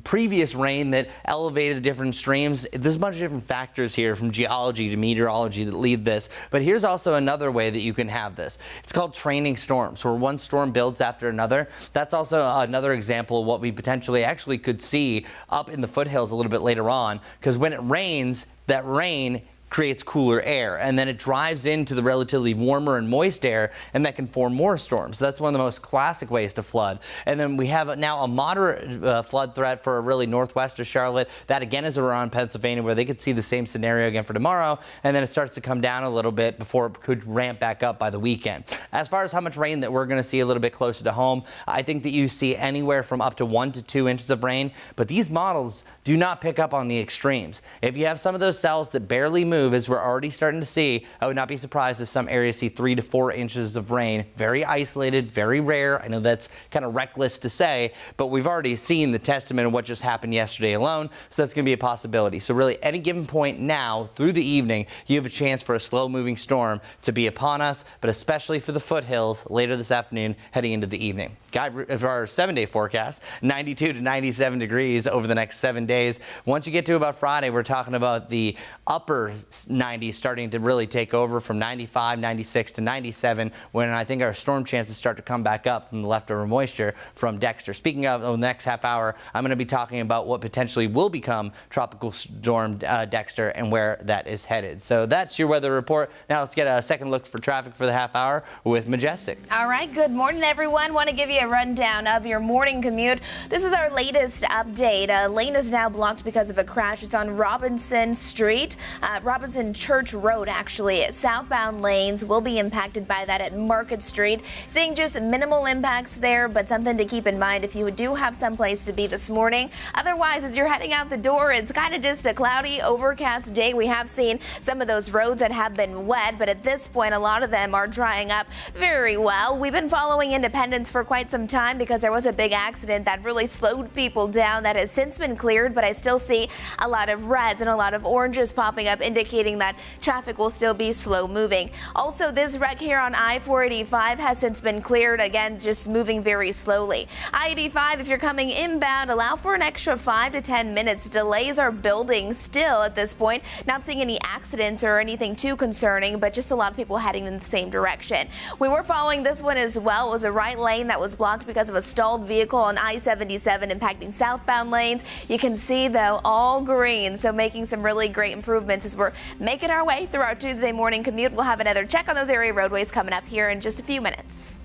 previous rain that elevated different streams. There's a bunch of different factors here, from geology to meteorology, that lead this. But here's also another way that you can have this. It's called training storms, where one storm builds after another. That's also another example of what we potentially actually could see up in the foothills a little bit later on, because when it rains, that rain creates cooler air, and then it drives into the relatively warmer and moist air, and that can form more storms. So that's one of the most classic ways to flood. And then we have now a moderate flood threat for really northwest of Charlotte. That again is around Pennsylvania, where they could see the same scenario again for tomorrow, and then it starts to come down a little bit before it could ramp back up by the weekend. As far as how much rain that we're going to see a little bit closer to home, I think that you see anywhere from up to 1 to 2 inches of rain, but these models do not pick up on the extremes. If you have some of those cells that barely move, as we're already starting to see, I would not be surprised if some areas see 3 to 4 inches of rain. Very isolated, very rare. I know that's kind of reckless to say, but we've already seen the testament of what just happened yesterday alone, so that's going to be a possibility. So really, any given point now through the evening, you have a chance for a slow-moving storm to be upon us, but especially for the foothills later this afternoon heading into the evening. For our 7-day forecast, 92 to 97 degrees over the next 7 days. Once you get to about Friday, we're talking about the upper 90s starting to really take over, from 95, 96 to 97, when I think our storm chances start to come back up from the leftover moisture from Dexter. Speaking of the next half hour, I'm going to be talking about what potentially will become Tropical Storm Dexter and where that is headed. So that's your weather report. Now let's get a second look for traffic for the half hour with Majestic. All right, good morning, everyone. Want to give you a rundown of your morning commute. This is our latest update. A lane is now blocked because of a crash. It's on Robinson Street, Robinson Church Road, actually. Southbound lanes will be impacted by that at Market Street. Seeing just minimal impacts there, but something to keep in mind if you do have someplace to be this morning. Otherwise, as you're heading out the door, it's kind of just a cloudy, overcast day. We have seen some of those roads that have been wet, but at this point, a lot of them are drying up very well. We've been following Independence for quite some time because there was a big accident that really slowed people down. That has since been cleared, but I still see a lot of reds and a lot of oranges popping up, indicating that traffic will still be slow moving. Also, this wreck here on I-485 has since been cleared. Again, just moving very slowly. I-85, if you're coming inbound, allow for an extra 5 to 10 minutes. Delays are building still at this point. Not seeing any accidents or anything too concerning, but just a lot of people heading in the same direction. We were following this one as well. It was a right lane that was blocked because of a stalled vehicle on I-77 impacting southbound lanes. You can see, though, all green, so making some really great improvements as we're making our way through our Tuesday morning commute. We'll have another check on those area roadways coming up here in just a few minutes.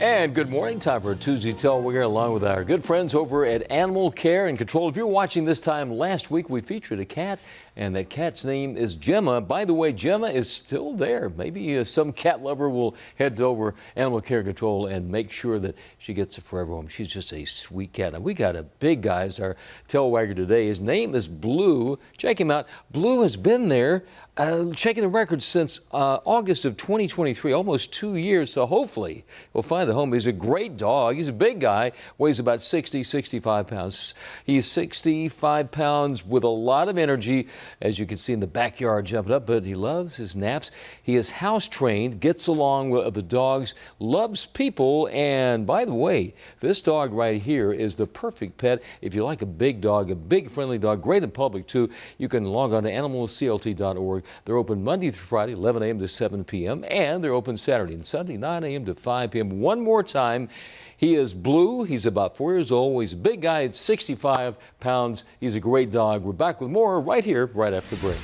And good morning. Time for a Tuesday Tell. We're here along with our good friends over at Animal Care and Control. If you're watching this time last week, we featured a cat, and that cat's name is Gemma. By the way, Gemma is still there. Maybe some cat lover will head over Animal Care and Control and make sure that she gets a forever home. She's just a sweet cat. Now, we got a big guy as our tail wagger today. His name is Blue. Check him out. Blue has been there checking the records since August of 2023, almost 2 years. So hopefully we'll find the home. He's a great dog. He's a big guy, weighs about 65 pounds. He's 65 pounds with a lot of energy, as you can see in the backyard jumping up, but he loves his naps. He is house trained, gets along with the dogs, loves people. And by the way, this dog right here is the perfect pet if you like a big dog, a big friendly dog, great in public too. You can log on to animalclt.org. They're open Monday through Friday, 11 a.m. to 7 p.m. And they're open Saturday and Sunday, 9 a.m. to 5 p.m. One more time, he is Blue. He's about 4 years old. He's a big guy at 65 pounds. He's a great dog. We're back with more right here, right after the break.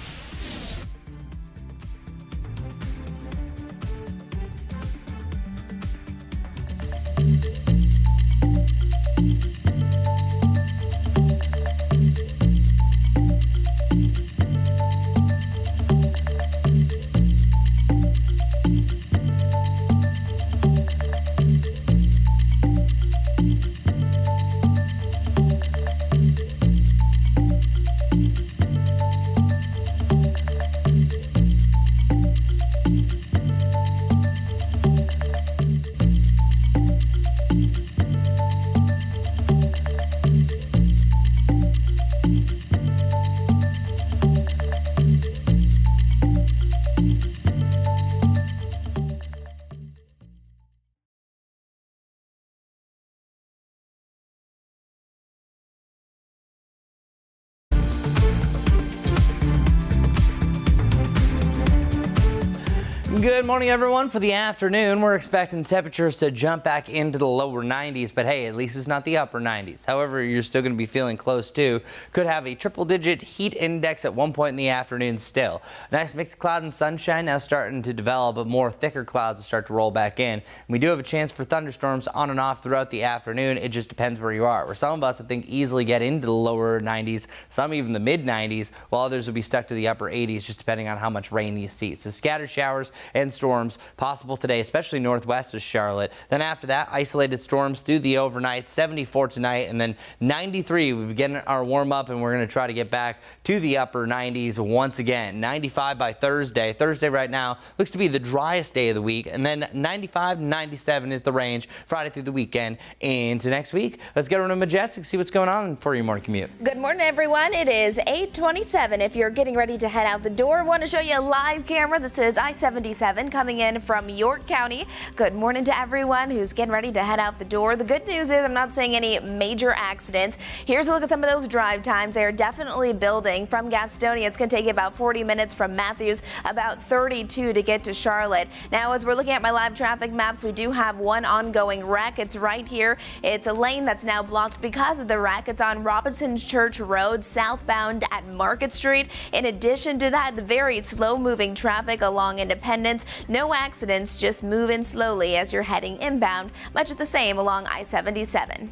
Good morning, everyone. For the afternoon, we're expecting temperatures to jump back into the lower 90s, but hey, at least it's not the upper 90s. However, you're still going to be feeling close to. Could have a triple-digit heat index at one point in the afternoon still. Nice mix of cloud and sunshine now starting to develop, but more thicker clouds will start to roll back in. We do have a chance for thunderstorms on and off throughout the afternoon. It just depends where you are. Where some of us, I think, easily get into the lower 90s, some even the mid 90s, while others will be stuck to the upper 80s, just depending on how much rain you see. So scattered showers and storms possible today, especially northwest of Charlotte. Then after that, isolated storms through the overnight, 74 tonight, and then 93. We begin our warm up, and we're going to try to get back to the upper 90s once again. 95 by Thursday. Thursday right now looks to be the driest day of the week, and then 95 to 97 is the range Friday through the weekend into next week. Let's get over to Majestic, see what's going on for your morning commute. Good morning, everyone. It is 8:27. If you're getting ready to head out the door, I want to show you a live camera. This is I-77 coming in from York County. Good morning to everyone who's getting ready to head out the door. The good news is I'm not seeing any major accidents. Here's a look at some of those drive times. They are definitely building. From Gastonia, it's going to take you about 40 minutes. From Matthews, about 32 to get to Charlotte. Now, as we're looking at my live traffic maps, we do have one ongoing wreck. It's right here. It's a lane that's now blocked because of the wreck. It's on Robinson Church Road, southbound at Market Street. In addition to that, the very slow-moving traffic along Independence. No accidents, just moving slowly as you're heading inbound. Much the same along I-77.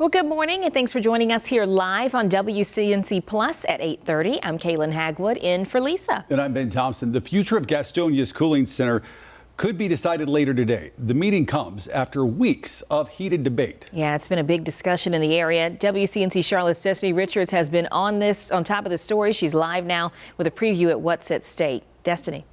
Well, good morning and thanks for joining us here live on WCNC Plus at 8:30. I'm Kaylin Hagwood in for Lisa. And I'm Ben Thompson. The future of Gastonia's cooling center could be decided later today. The meeting comes after weeks of heated debate. Yeah, it's been a big discussion in the area. WCNC Charlotte's Destiny Richards has been on top of the story. She's live now with a preview at what's at stake. Destiny.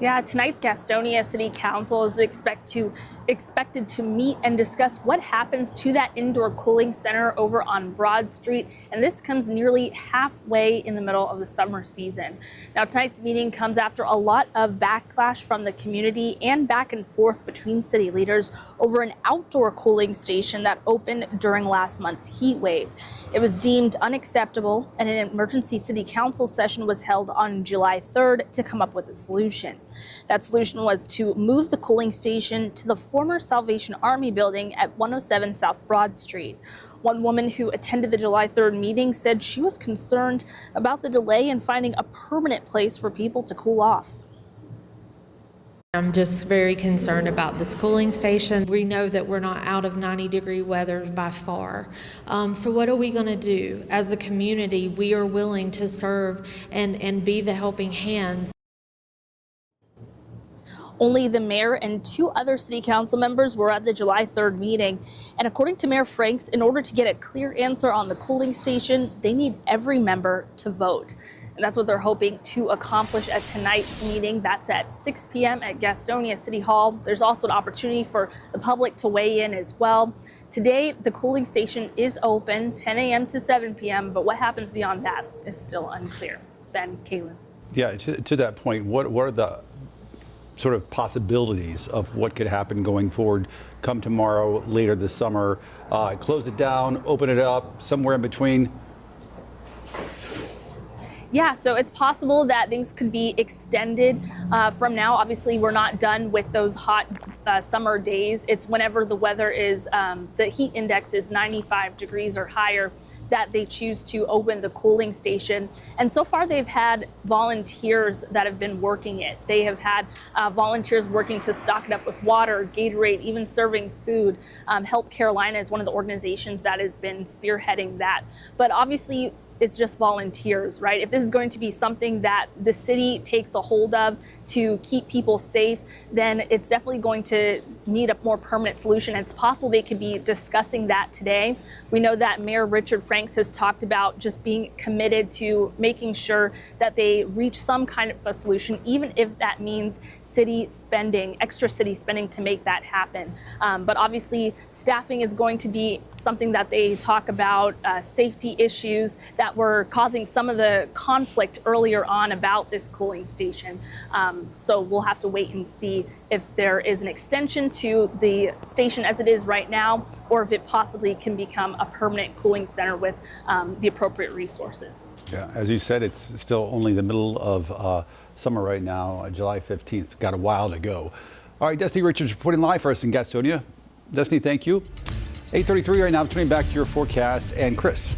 Yeah, tonight Gastonia City Council is expected to meet and discuss what happens to that indoor cooling center over on Broad Street, and this comes nearly halfway in the middle of the summer season. Now, tonight's meeting comes after a lot of backlash from the community and back and forth between city leaders over an outdoor cooling station that opened during last month's heat wave. It was deemed unacceptable, and an emergency city council session was held on July 3rd to come up with a solution. That solution was to move the cooling station to the former Salvation Army building at 107 South Broad Street. One woman who attended the July 3rd meeting said she was concerned about the delay in finding a permanent place for people to cool off. I'm just very concerned about this cooling station. We know that we're not out of 90-degree weather by far. So what are we going to do? As a community, we are willing to serve and be the helping hands. Only the mayor and 2 other city council members were at the July 3rd meeting. And according to Mayor Franks, in order to get a clear answer on the cooling station, they need every member to vote. And that's what they're hoping to accomplish at tonight's meeting. That's at 6 p.m. at Gastonia City Hall. There's also an opportunity for the public to weigh in as well. Today, the cooling station is open 10 a.m. to 7 p.m., but what happens beyond that is still unclear. Ben, Kaylin. Yeah, to that point, what are the sort of possibilities of what could happen going forward come tomorrow, later this summer? Close it down, open it up, somewhere in between? Yeah, so it's possible that things could be extended from now. Obviously, we're not done with those hot summer days. It's whenever the weather is, the heat index is 95 degrees or higher, that they choose to open the cooling station. And so far, they've had volunteers that have been working it. They have had volunteers working to stock it up with water, Gatorade, even serving food. Help Carolina is one of the organizations that has been spearheading that. But obviously, it's just volunteers, right? If this is going to be something that the city takes a hold of to keep people safe, then it's definitely going to need a more permanent solution. It's possible they could be discussing that today. We know that Mayor Richard Franks has talked about just being committed to making sure that they reach some kind of a solution, even if that means city spending, extra city spending to make that happen. But obviously, staffing is going to be something that they talk about, safety issues that were causing some of the conflict earlier on about this cooling station. So we'll have to wait and see if there is an extension to the station as it is right now, or if it possibly can become a permanent cooling center with the appropriate resources. Yeah, as you said, it's still only the middle of summer right now, July 15th. Got a while to go. All right, Destiny Richards reporting live for us in Gastonia. Destiny, thank you. 8:33 right now, turning back to your forecast. And Chris.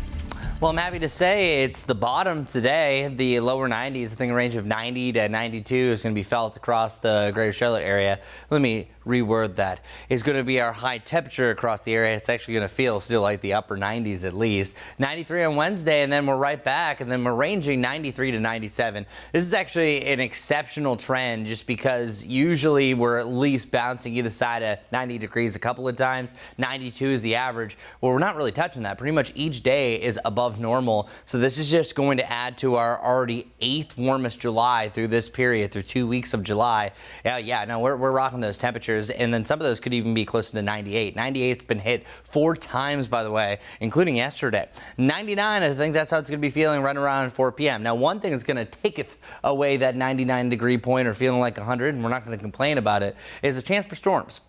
Well, I'm happy to say it's the bottom today. The lower 90s, I think a range of 90 to 92 is going to be felt across the greater Charlotte area. Let me reword that. It's going to be our high temperature across the area. It's actually going to feel still like the upper 90s at least. 93 on Wednesday, and then we're right back, and then we're ranging 93 to 97. This is actually an exceptional trend just because usually we're at least bouncing either side of 90 degrees a couple of times. 92 is the average. Well, we're not really touching that. Pretty much each day is above normal. So this is just going to add to our already 8th warmest July through this period, through 2 weeks of July. No, we're rocking those temperatures. And then some of those could even be close to 98. 98's been hit 4 times, by the way, including yesterday. 99, I think that's how it's going to be feeling right around 4 p.m. Now, one thing that's going to take away that 99-degree point or feeling like 100, and we're not going to complain about it, is a chance for storms.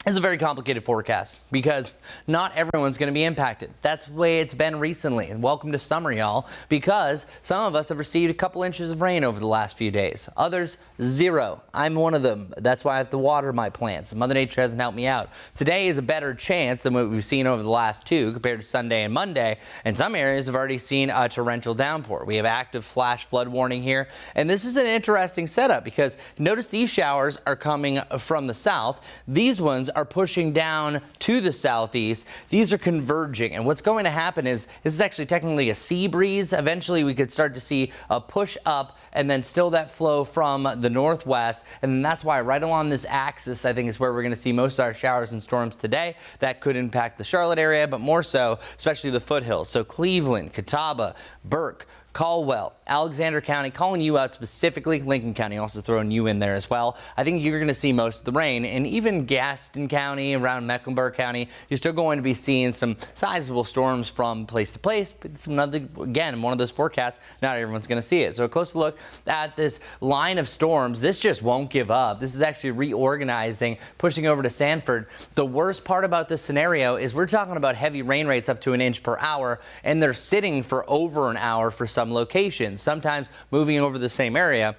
It's a very complicated forecast because not everyone's going to be impacted. That's the way it's been recently. And welcome to summer, y'all, because some of us have received a couple inches of rain over the last few days. Others, 0. I'm one of them. That's why I have to water my plants. Mother Nature hasn't helped me out. Today is a better chance than what we've seen over the last 2 compared to Sunday and Monday. And some areas have already seen a torrential downpour. We have active flash flood warning here. And this is an interesting setup because notice these showers are coming from the south. These ones storms are pushing down to the southeast. These are converging, and what's going to happen is this is actually technically a sea breeze. Eventually, we could start to see a push up and then still that flow from the northwest, and that's why right along this axis, I think, is where we're going to see most of our showers and storms today. That could impact the Charlotte area, but more so, especially the foothills. So Cleveland, Catawba, Burke, Caldwell, Alexander County, calling you out specifically. Lincoln County also throwing you in there as well. I think you're going to see most of the rain, and even Gaston County, around Mecklenburg County, you're still going to be seeing some sizable storms from place to place. But it's another, again, one of those forecasts, not everyone's going to see it. So a closer look at this line of storms. This just won't give up. This is actually reorganizing, pushing over to Sanford. The worst part about this scenario is we're talking about heavy rain rates up to an inch per hour, and they're sitting for over an hour for some locations, sometimes moving over the same area.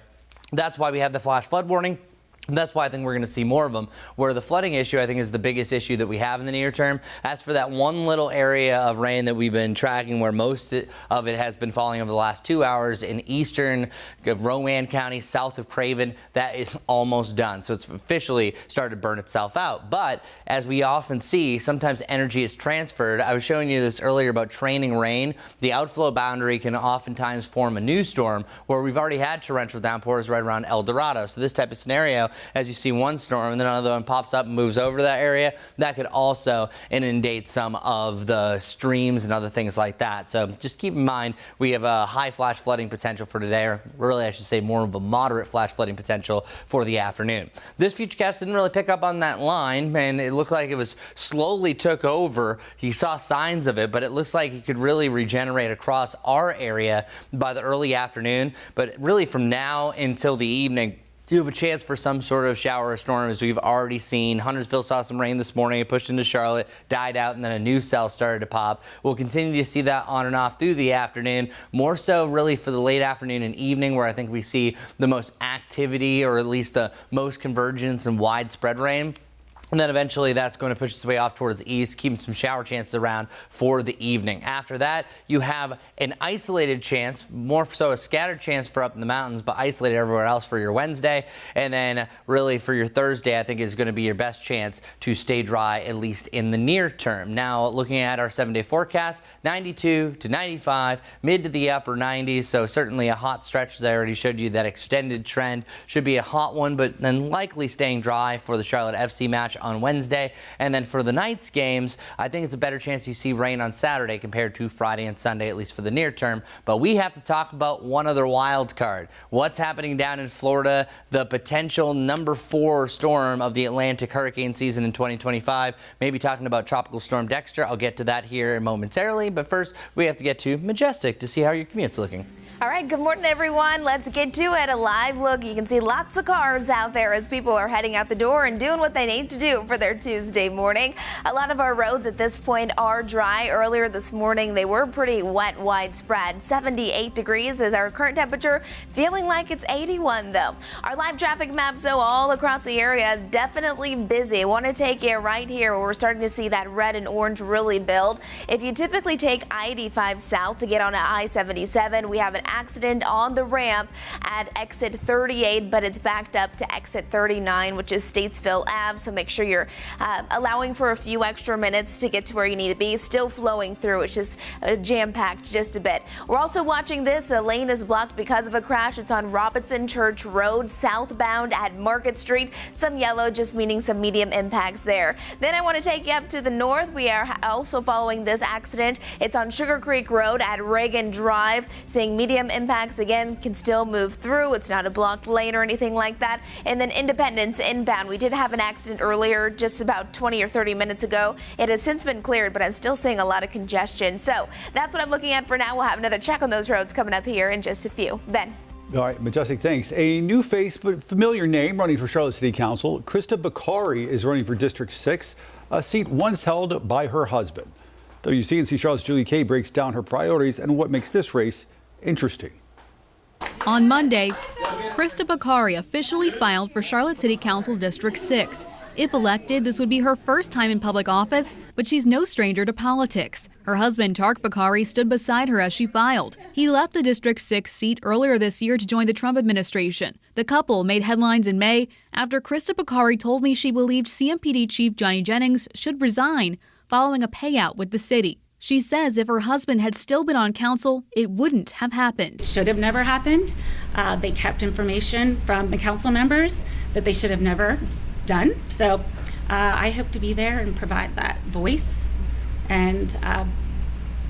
That's why we have the flash flood warning. That's why I think we're going to see more of them, where the flooding issue, I think, is the biggest issue that we have in the near term. As for that one little area of rain that we've been tracking where most of it has been falling over the last 2 hours in eastern Rowan County, south of Craven, that is almost done. So it's officially started to burn itself out. But as we often see, sometimes energy is transferred. I was showing you this earlier about training rain. The outflow boundary can oftentimes form a new storm where we've already had torrential downpours right around El Dorado. So this type of scenario, as you see one storm and then another one pops up and moves over to that area, that could also inundate some of the streams and other things like that. So just keep in mind, we have a high flash flooding potential for today, or really I should say more of a moderate flash flooding potential for the afternoon. This futurecast didn't really pick up on that line, and it looked like it was slowly took over. He saw signs of it, but it looks like it could really regenerate across our area by the early afternoon. But really from now until the evening, you have a chance for some sort of shower or storm, as we've already seen. Huntersville saw some rain this morning. It pushed into Charlotte, died out, and then a new cell started to pop. We'll continue to see that on and off through the afternoon, more so really for the late afternoon and evening, where I think we see the most activity, or at least the most convergence and widespread rain. And then eventually that's going to push its way off towards the east, keeping some shower chances around for the evening. After that, you have an isolated chance, more so a scattered chance for up in the mountains, but isolated everywhere else for your Wednesday. And then really for your Thursday, I think is going to be your best chance to stay dry, at least in the near term. Now, looking at our 7-day forecast, 92 to 95, mid to the upper 90s. So certainly a hot stretch, as I already showed you. That extended trend should be a hot one, but then likely staying dry for the Charlotte FC match on Wednesday. And then for the night's games, I think it's a better chance you see rain on Saturday compared to Friday and Sunday, at least for the near term. But we have to talk about one other wild card. What's happening down in Florida, the potential number 4 storm of the Atlantic hurricane season in 2025. Maybe talking about Tropical Storm Dexter. I'll get to that here momentarily. But first, we have to get to Majestic to see how your commute's looking. All right, good morning, everyone. Let's get to it. A live look. You can see lots of cars out there as people are heading out the door and doing what they need to do for their Tuesday morning. A lot of our roads at this point are dry. Earlier this morning, they were pretty wet, widespread. 78 degrees is our current temperature, feeling like it's 81, though. Our live traffic maps, though, all across the area, definitely busy. I want to take you right here where we're starting to see that red and orange really build. If you typically take I-85 south to get on I-77, we have an accident on the ramp at exit 38, but it's backed up to exit 39, which is Statesville Ave. So make sure you're allowing for a few extra minutes to get to where you need to be. Still flowing through. It's just jam-packed just a bit. We're also watching this. A lane is blocked because of a crash. It's on Robinson Church Road, southbound at Market Street. Some yellow, just meaning some medium impacts there. Then I want to take you up to the north. We are also following this accident. It's on Sugar Creek Road at Reagan Drive. Seeing medium impacts again, can still move through. It's not a blocked lane or anything like that. And then Independence inbound. We did have an accident earlier, just about 20 or 30 minutes ago. It has since been cleared, but I'm still seeing a lot of congestion. So that's what I'm looking at for now. We'll have another check on those roads coming up here in just a few. Ben. All right, Majestic, thanks. A new face but familiar name running for Charlotte City Council. Krista Bakari is running for District 6, a seat once held by her husband. WCNC Charlotte's Julie Kay breaks down her priorities and what makes this race interesting. On Monday, Krista Bakari officially filed for Charlotte City Council District 6. If elected, this would be her first time in public office, but she's no stranger to politics. Her husband, Tark Bakari, stood beside her as she filed. He left the District 6 seat earlier this year to join the Trump administration. The couple made headlines in May after Krista Bakari told me she believed CMPD Chief Johnny Jennings should resign following a payout with the city. She says if her husband had still been on council, it wouldn't have happened. It should have never happened. They kept information from the council members that they should have never done. So I hope to be there and provide that voice and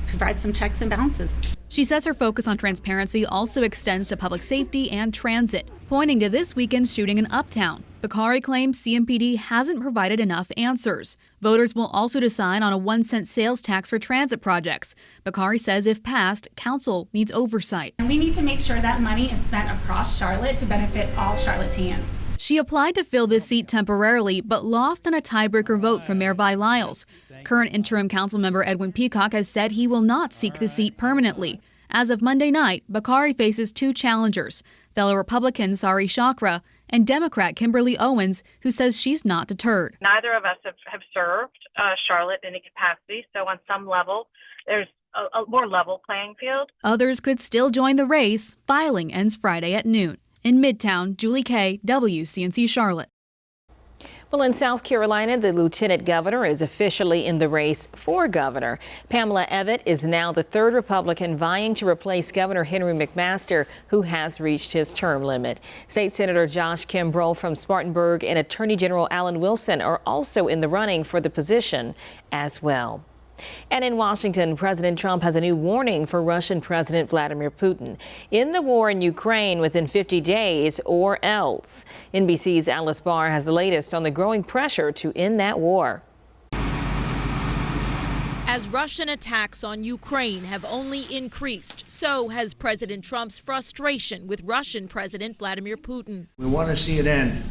provide some checks and balances. She says her focus on transparency also extends to public safety and transit, pointing to this weekend's shooting in Uptown. Bakari claims CMPD hasn't provided enough answers. Voters will also decide on a 1-cent sales tax for transit projects. Bakari says if passed, council needs oversight. And we need to make sure that money is spent across Charlotte to benefit all Charlotteans. She applied to fill this seat temporarily, but lost in a tiebreaker vote from Mayor Vi Lyles. Current interim council member Edwin Peacock has said he will not seek the seat permanently. As of Monday night, Bakari faces 2 challengers, fellow Republican Sari Chakra and Democrat Kimberly Owens, who says she's not deterred. Neither of us have served Charlotte in any capacity, so on some level, there's a more level playing field. Others could still join the race. Filing ends Friday at noon. In Midtown, Julie Kay, WCNC Charlotte. Well, in South Carolina, the lieutenant governor is officially in the race for governor. Pamela Evett is now the 3rd Republican vying to replace Governor Henry McMaster, who has reached his term limit. State Senator Josh Kimbrough from Spartanburg and Attorney General Alan Wilson are also in the running for the position as well. And in Washington, President Trump has a new warning for Russian President Vladimir Putin. In the war in Ukraine within 50 days or else. NBC's Alice Barr has the latest on the growing pressure to end that war. As Russian attacks on Ukraine have only increased, so has President Trump's frustration with Russian President Vladimir Putin. We want to see it end.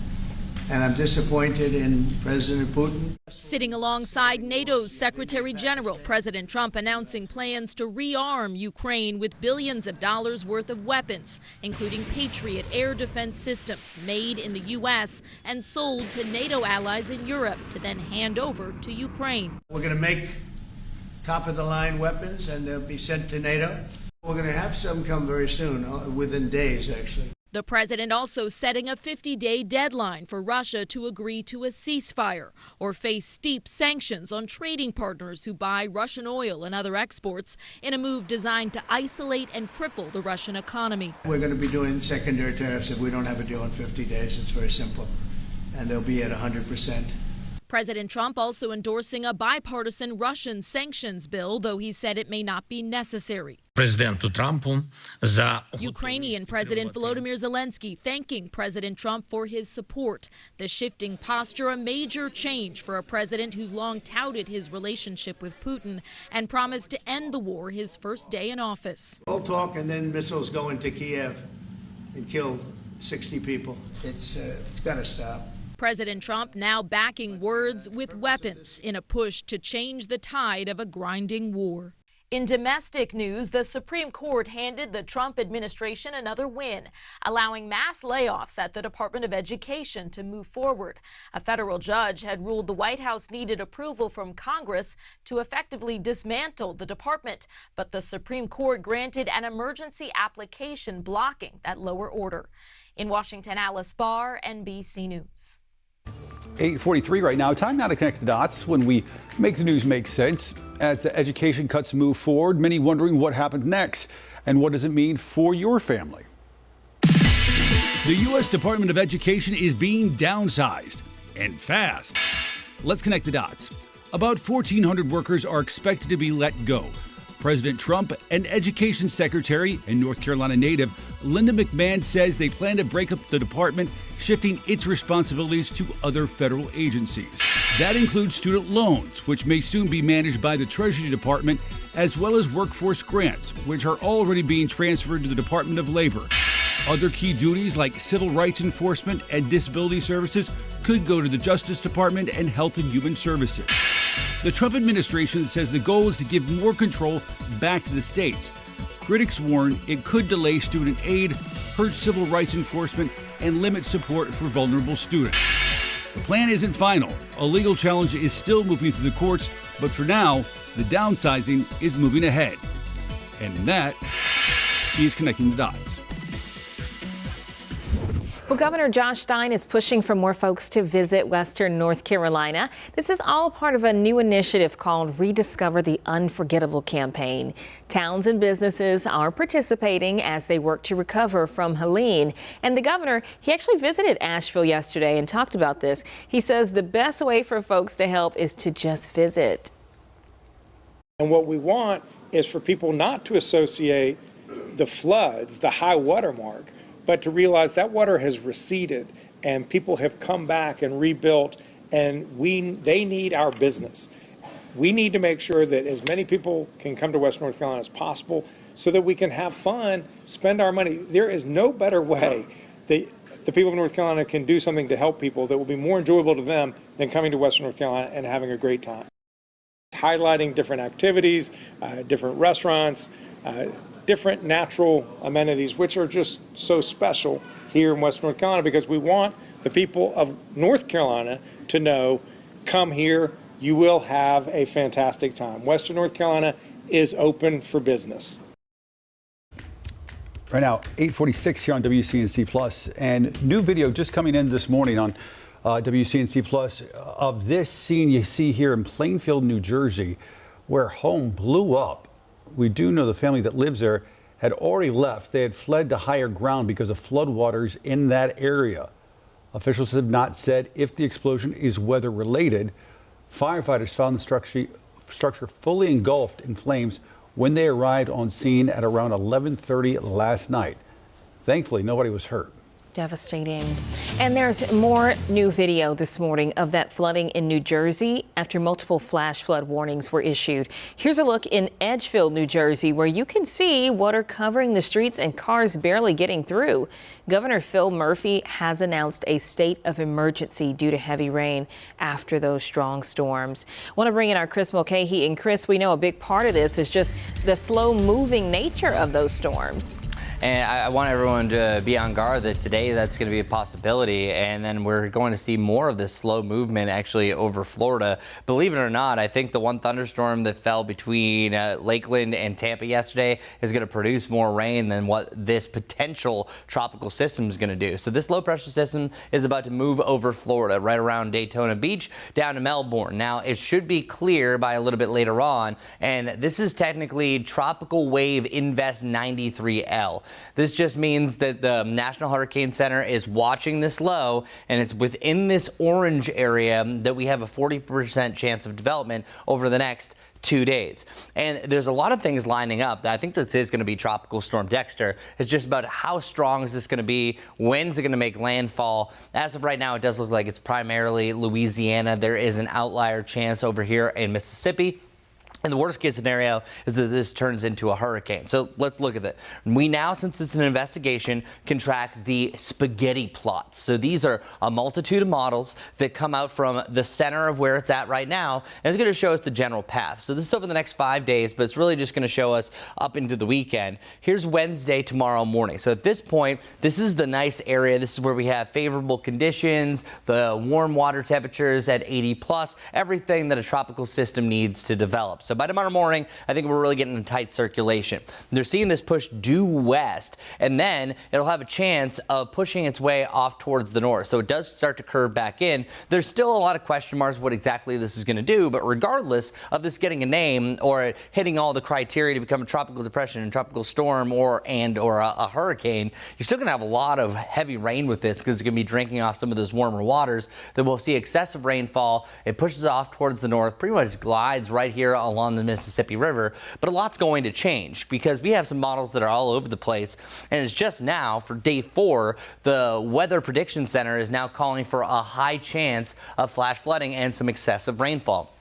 And I'm disappointed in President Putin. Sitting alongside NATO's Secretary General, President Trump announcing plans to rearm Ukraine with billions of dollars worth of weapons, including Patriot air defense systems made in the U.S. and sold to NATO allies in Europe to then hand over to Ukraine. We're going to make top-of-the-line weapons, and they'll be sent to NATO. We're going to have some come very soon, within days, actually. The president also setting a 50-day deadline for Russia to agree to a ceasefire or face steep sanctions on trading partners who buy Russian oil and other exports in a move designed to isolate and cripple the Russian economy. We're going to be doing secondary tariffs if we don't have a deal in 50 days. It's very simple. And they'll be at 100%. President Trump also endorsing a bipartisan Russian sanctions bill, though he said it may not be necessary. Ukrainian President Volodymyr Zelensky thanking President Trump for his support. The shifting posture a major change for a president who's long touted his relationship with Putin and promised to end the war his first day in office. All talk and then missiles go into Kiev and kill 60 people. It's got to stop. President Trump now backing words with weapons in a push to change the tide of a grinding war. In domestic news, the Supreme Court handed the Trump administration another win, allowing mass layoffs at the Department of Education to move forward. A federal judge had ruled the White House needed approval from Congress to effectively dismantle the department, but the Supreme Court granted an emergency application blocking that lower order. In Washington, Alice Barr, NBC News. 8:43 right now. Time now to connect the dots when we make the news make sense. As the education cuts move forward, many wondering what happens next and what does it mean for your family. The U.S. Department of Education is being downsized and fast. Let's connect the dots. About 1,400 workers are expected to be let go. President Trump and Education Secretary and North Carolina native Linda McMahon says they plan to break up the department, shifting its responsibilities to other federal agencies. That includes student loans, which may soon be managed by the Treasury Department, as well as workforce grants, which are already being transferred to the Department of Labor. Other key duties like civil rights enforcement and disability services could go to the Justice Department and Health and Human Services. The Trump administration says the goal is to give more control back to the states. Critics warn it could delay student aid, hurt civil rights enforcement, and limit support for vulnerable students. The plan isn't final. A legal challenge is still moving through the courts, but for now, the downsizing is moving ahead. And that is connecting the dots. Well, Governor Josh Stein is pushing for more folks to visit Western North Carolina. This is all part of a new initiative called Rediscover the Unforgettable campaign. Towns and businesses are participating as they work to recover from Helene. And the governor, he actually visited Asheville yesterday and talked about this. He says the best way for folks to help is to just visit. And what we want is for people not to associate the floods, the high water mark, but to realize that water has receded and people have come back and rebuilt, and they need our business. We need to make sure that as many people can come to West North Carolina as possible so that we can have fun, spend our money. There is no better way that the people of North Carolina can do something to help people that will be more enjoyable to them than coming to Western North Carolina and having a great time. Highlighting different activities, different restaurants, different natural amenities, which are just so special here in Western North Carolina, because we want the people of North Carolina to know, come here, you will have a fantastic time. Western North Carolina is open for business. Right now, 8:46 here on WCNC Plus, and new video just coming in this morning on WCNC Plus of this scene you see here in Plainfield, New Jersey, where a home blew up. We do know the family that lives there had already left. They had fled to higher ground because of floodwaters in that area. Officials have not said if the explosion is weather related. Firefighters found the structure fully engulfed in flames when they arrived on scene at around 11:30 last night. Thankfully, nobody was hurt. Devastating. And there's more new video this morning of that flooding in New Jersey after multiple flash flood warnings were issued. Here's a look in Edgefield, New Jersey, where you can see water covering the streets and cars barely getting through. Governor Phil Murphy has announced a state of emergency due to heavy rain after those strong storms. I want to bring in our Chris Mulcahy. And Chris, we know a big part of this is just the slow moving nature of those storms. And I want everyone to be on guard that today that's going to be a possibility. And then we're going to see more of this slow movement actually over Florida. Believe it or not, I think the one thunderstorm that fell between Lakeland and Tampa yesterday is going to produce more rain than what this potential tropical system is going to do. So this low pressure system is about to move over Florida, right around Daytona Beach, down to Melbourne. Now, it should be clear by a little bit later on. And this is technically Tropical Wave Invest 93L. This just means that the National Hurricane Center is watching this low, and it's within this orange area that we have a 40% chance of development over the next 2 days. And there's a lot of things lining up. I think this is going to be Tropical Storm Dexter. It's just about how strong is this going to be? When's it going to make landfall? As of right now, it does look like it's primarily Louisiana. There is an outlier chance over here in Mississippi. And the worst case scenario is that this turns into a hurricane. So let's look at it. We now, since it's an investigation, can track the spaghetti plots. So these are a multitude of models that come out from the center of where it's at right now. And it's going to show us the general path. So this is over the next 5 days, but it's really just going to show us up into the weekend. Here's Wednesday, tomorrow morning. So at this point, this is the nice area. This is where we have favorable conditions, the warm water temperatures at 80 plus, everything that a tropical system needs to develop. So by tomorrow morning, I think we're really getting a tight circulation. They're seeing this push due west, and then it'll have a chance of pushing its way off towards the north. So it does start to curve back in. There's still a lot of question marks what exactly this is going to do, but regardless of this getting a name or hitting all the criteria to become a tropical depression and tropical storm or a hurricane, you're still going to have a lot of heavy rain with this because it's going to be drinking off some of those warmer waters. Then we'll see excessive rainfall. It pushes off towards the north, pretty much glides right here along the Mississippi River, but a lot's going to change because we have some models that are all over the place. And it's just now for day 4, the Weather Prediction Center is now calling for a high chance of flash flooding and some excessive rainfall.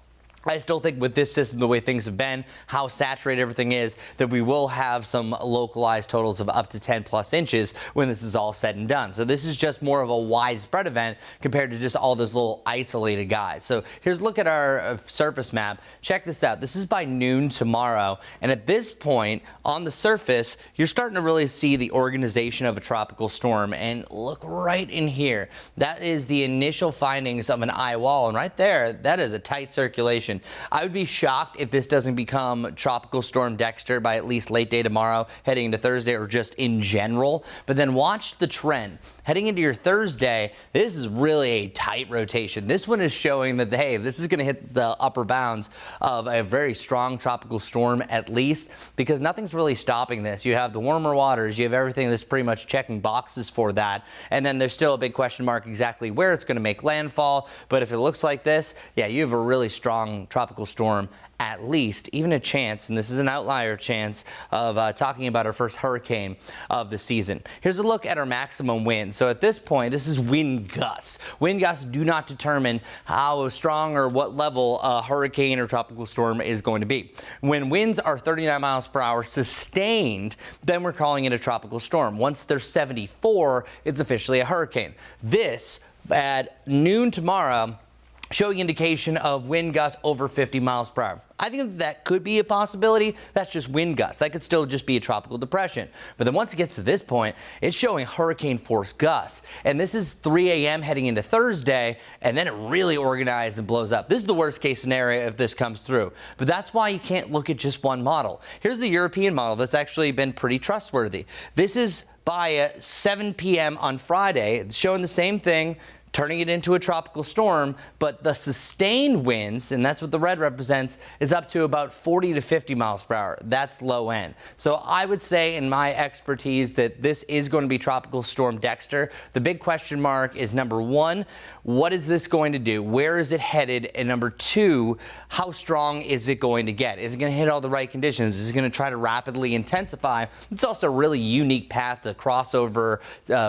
I still think with this system, the way things have been, how saturated everything is, that we will have some localized totals of up to 10 plus inches when this is all said and done. So this is just more of a widespread event compared to just all those little isolated guys. So here's a look at our surface map. Check this out. This is by noon tomorrow. And at this point on the surface, you're starting to really see the organization of a tropical storm. And look right in here. That is the initial findings of an eye wall. And right there, that is a tight circulation condition. I would be shocked if this doesn't become Tropical Storm Dexter by at least late day tomorrow, heading into Thursday, or just in general. But then watch the trend. Heading into your Thursday, this is really a tight rotation. This one is showing that, hey, this is going to hit the upper bounds of a very strong tropical storm at least, because nothing's really stopping this. You have the warmer waters, you have everything that's pretty much checking boxes for that. And then there's still a big question mark exactly where it's going to make landfall. But if it looks like this, yeah, you have a really strong tropical storm, at least, even a chance, and this is an outlier chance, of talking about our first hurricane of the season. Here's a look at our maximum wind. So at this point, this is wind gusts. Wind gusts do not determine how strong or what level a hurricane or tropical storm is going to be. When winds are 39 miles per hour sustained, then we're calling it a tropical storm. Once they're 74, it's officially a hurricane. This, at noon tomorrow, showing indication of wind gusts over 50 miles per hour. I think that could be a possibility. That's just wind gusts. That could still just be a tropical depression. But then once it gets to this point, it's showing hurricane force gusts. And this is 3 a.m. heading into Thursday, and then it really organizes and blows up. This is the worst case scenario if this comes through. But that's why you can't look at just one model. Here's the European model that's actually been pretty trustworthy. This is by 7 p.m. on Friday. It's showing the same thing, turning it into a tropical storm, but the sustained winds, and that's what the red represents, is up to about 40 to 50 miles per hour. That's low end. So I would say, in my expertise, that this is going to be Tropical Storm Dexter. The big question mark is, number one, what is this going to do? Where is it headed? And number two, how strong is it going to get? Is it going to hit all the right conditions? Is it going to try to rapidly intensify? It's also a really unique path to cross over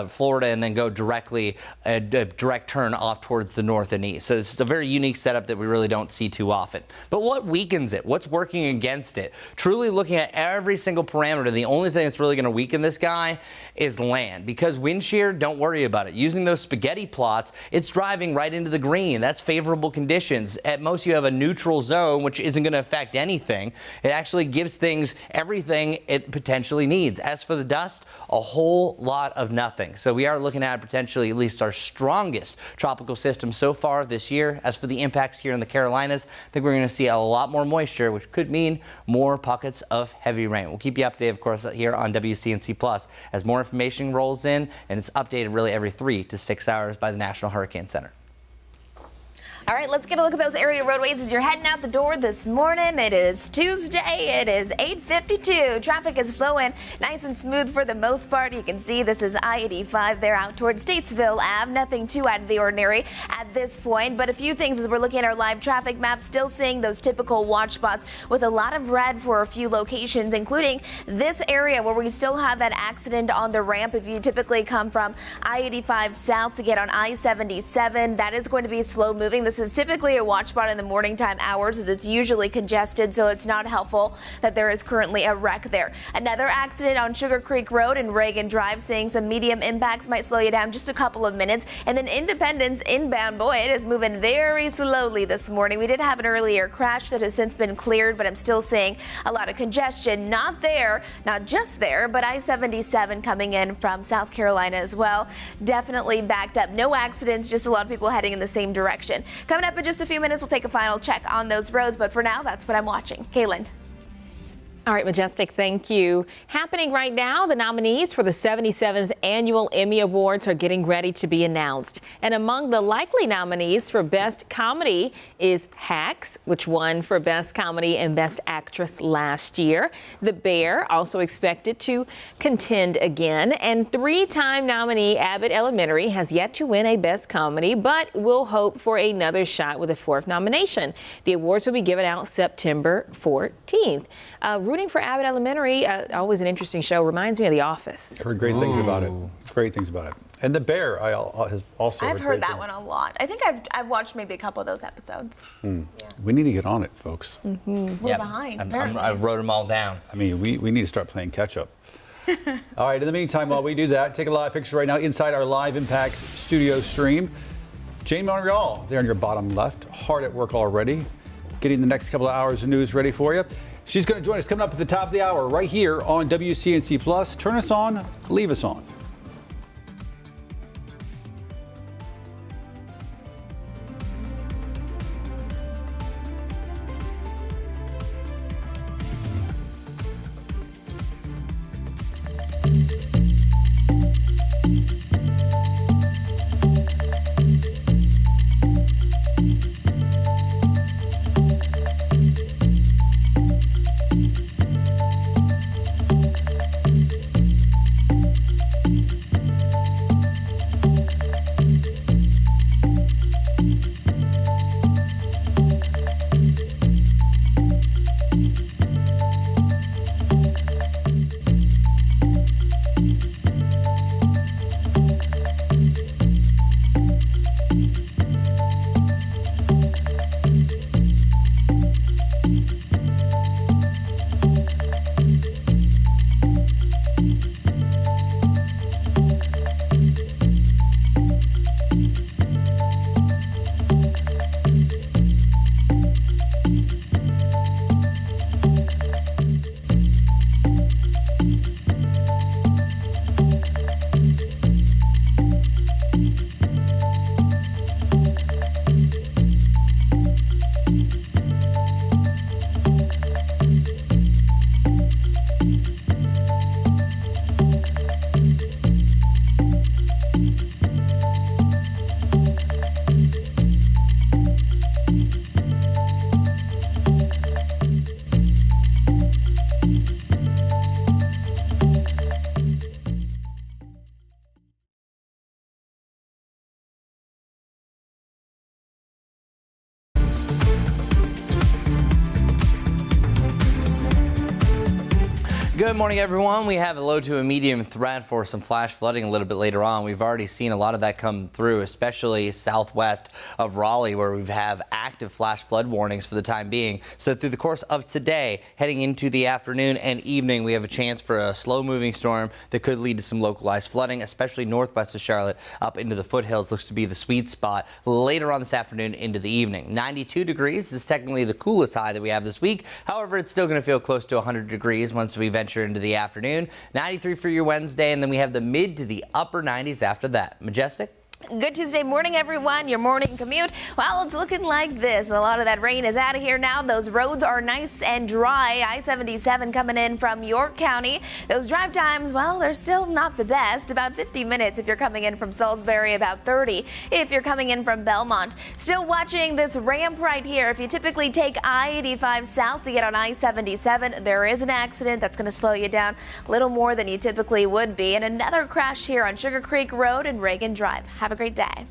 Florida and then go directly direct turn off towards the north and east. So this is a very unique setup that we really don't see too often. But what weakens it? What's working against it? Truly looking at every single parameter, the only thing that's really going to weaken this guy is land. Because wind shear, don't worry about it. Using those spaghetti plots, it's driving right into the green. That's favorable conditions. At most, you have a neutral zone, which isn't going to affect anything. It actually gives things everything it potentially needs. As for the dust, a whole lot of nothing. So we are looking at potentially at least our strongest tropical system so far this year. As for the impacts here in the Carolinas, I think we're going to see a lot more moisture, which could mean more pockets of heavy rain. We'll keep you updated, of course, here on WCNC Plus as more information rolls in, and it's updated really every 3 to 6 hours by the National Hurricane Center. All right, let's get a look at those area roadways as you're heading out the door this morning. It is Tuesday. It is 8:52. Traffic is flowing nice and smooth for the most part. You can see this is I-85 there out towards Statesville Ave. Nothing too out of the ordinary at this point, but a few things as we're looking at our live traffic map. Still seeing those typical watch spots with a lot of red for a few locations, including this area where we still have that accident on the ramp. If you typically come from I-85 south to get on I-77, that is going to be slow moving. This is typically a watch spot in the morning time hours as it's usually congested, so it's not helpful that there is currently a wreck there. Another accident on Sugar Creek Road and Reagan Drive, seeing some medium impacts, might slow you down just a couple of minutes. And then Independence inbound, boy, it is moving very slowly this morning. We did have an earlier crash that has since been cleared, but I'm still seeing a lot of congestion. Not there, not just there, but I-77 coming in from South Carolina as well. Definitely backed up. No accidents, just a lot of people heading in the same direction. Coming up in just a few minutes, we'll take a final check on those roads, but for now, that's what I'm watching. Kaylin. All right, Majestic, thank you. Happening right now, the nominees for the 77th Annual Emmy Awards are getting ready to be announced. And among the likely nominees for Best Comedy is Hacks, which won for Best Comedy and Best Actress last year. The Bear, also expected to contend again. And 3-time nominee Abbott Elementary has yet to win a Best Comedy, but will hope for another shot with a 4th nomination. The awards will be given out September 14th. Rooting for Abbott Elementary, always an interesting show. Reminds me of The Office. Heard great things about it. Great things about it. And The Bear, has also. I've heard that one a lot. I think I've watched maybe a couple of those episodes. Yeah. We need to get on it, folks. We're behind. I wrote them all down. I mean, we need to start playing catch up. All right. In the meantime, while we do that, take a live picture right now inside our Live Impact studio stream. Jane Monreal, there on your bottom left, hard at work already, getting the next couple of hours of news ready for you. She's going to join us coming up at the top of the hour right here on WCNC Plus. Turn us on, leave us on. Good morning, everyone. We have a low to a medium threat for some flash flooding a little bit later on. We've already seen a lot of that come through, especially southwest of Raleigh, where we have active flash flood warnings for the time being. So through the course of today, heading into the afternoon and evening, we have a chance for a slow-moving storm that could lead to some localized flooding, especially northwest of Charlotte up into the foothills. Looks to be the sweet spot later on this afternoon into the evening. 92 degrees this is technically the coolest high that we have this week. However, it's still going to feel close to 100 degrees once we venture into the afternoon. 93 for your Wednesday, and then we have the mid to the upper 90s after that. Majestic? Good Tuesday morning, everyone. Your morning commute, well, it's looking like this. A lot of that rain is out of here now. Those roads are nice and dry. I-77 coming in from York County. Those drive times, well, they're still not the best. About 50 minutes if you're coming in from Salisbury, about 30 if you're coming in from Belmont. Still watching this ramp right here. If you typically take I-85 south to get on I-77, there is an accident that's going to slow you down a little more than you typically would be. And another crash here on Sugar Creek Road and Reagan Drive. Have a great day.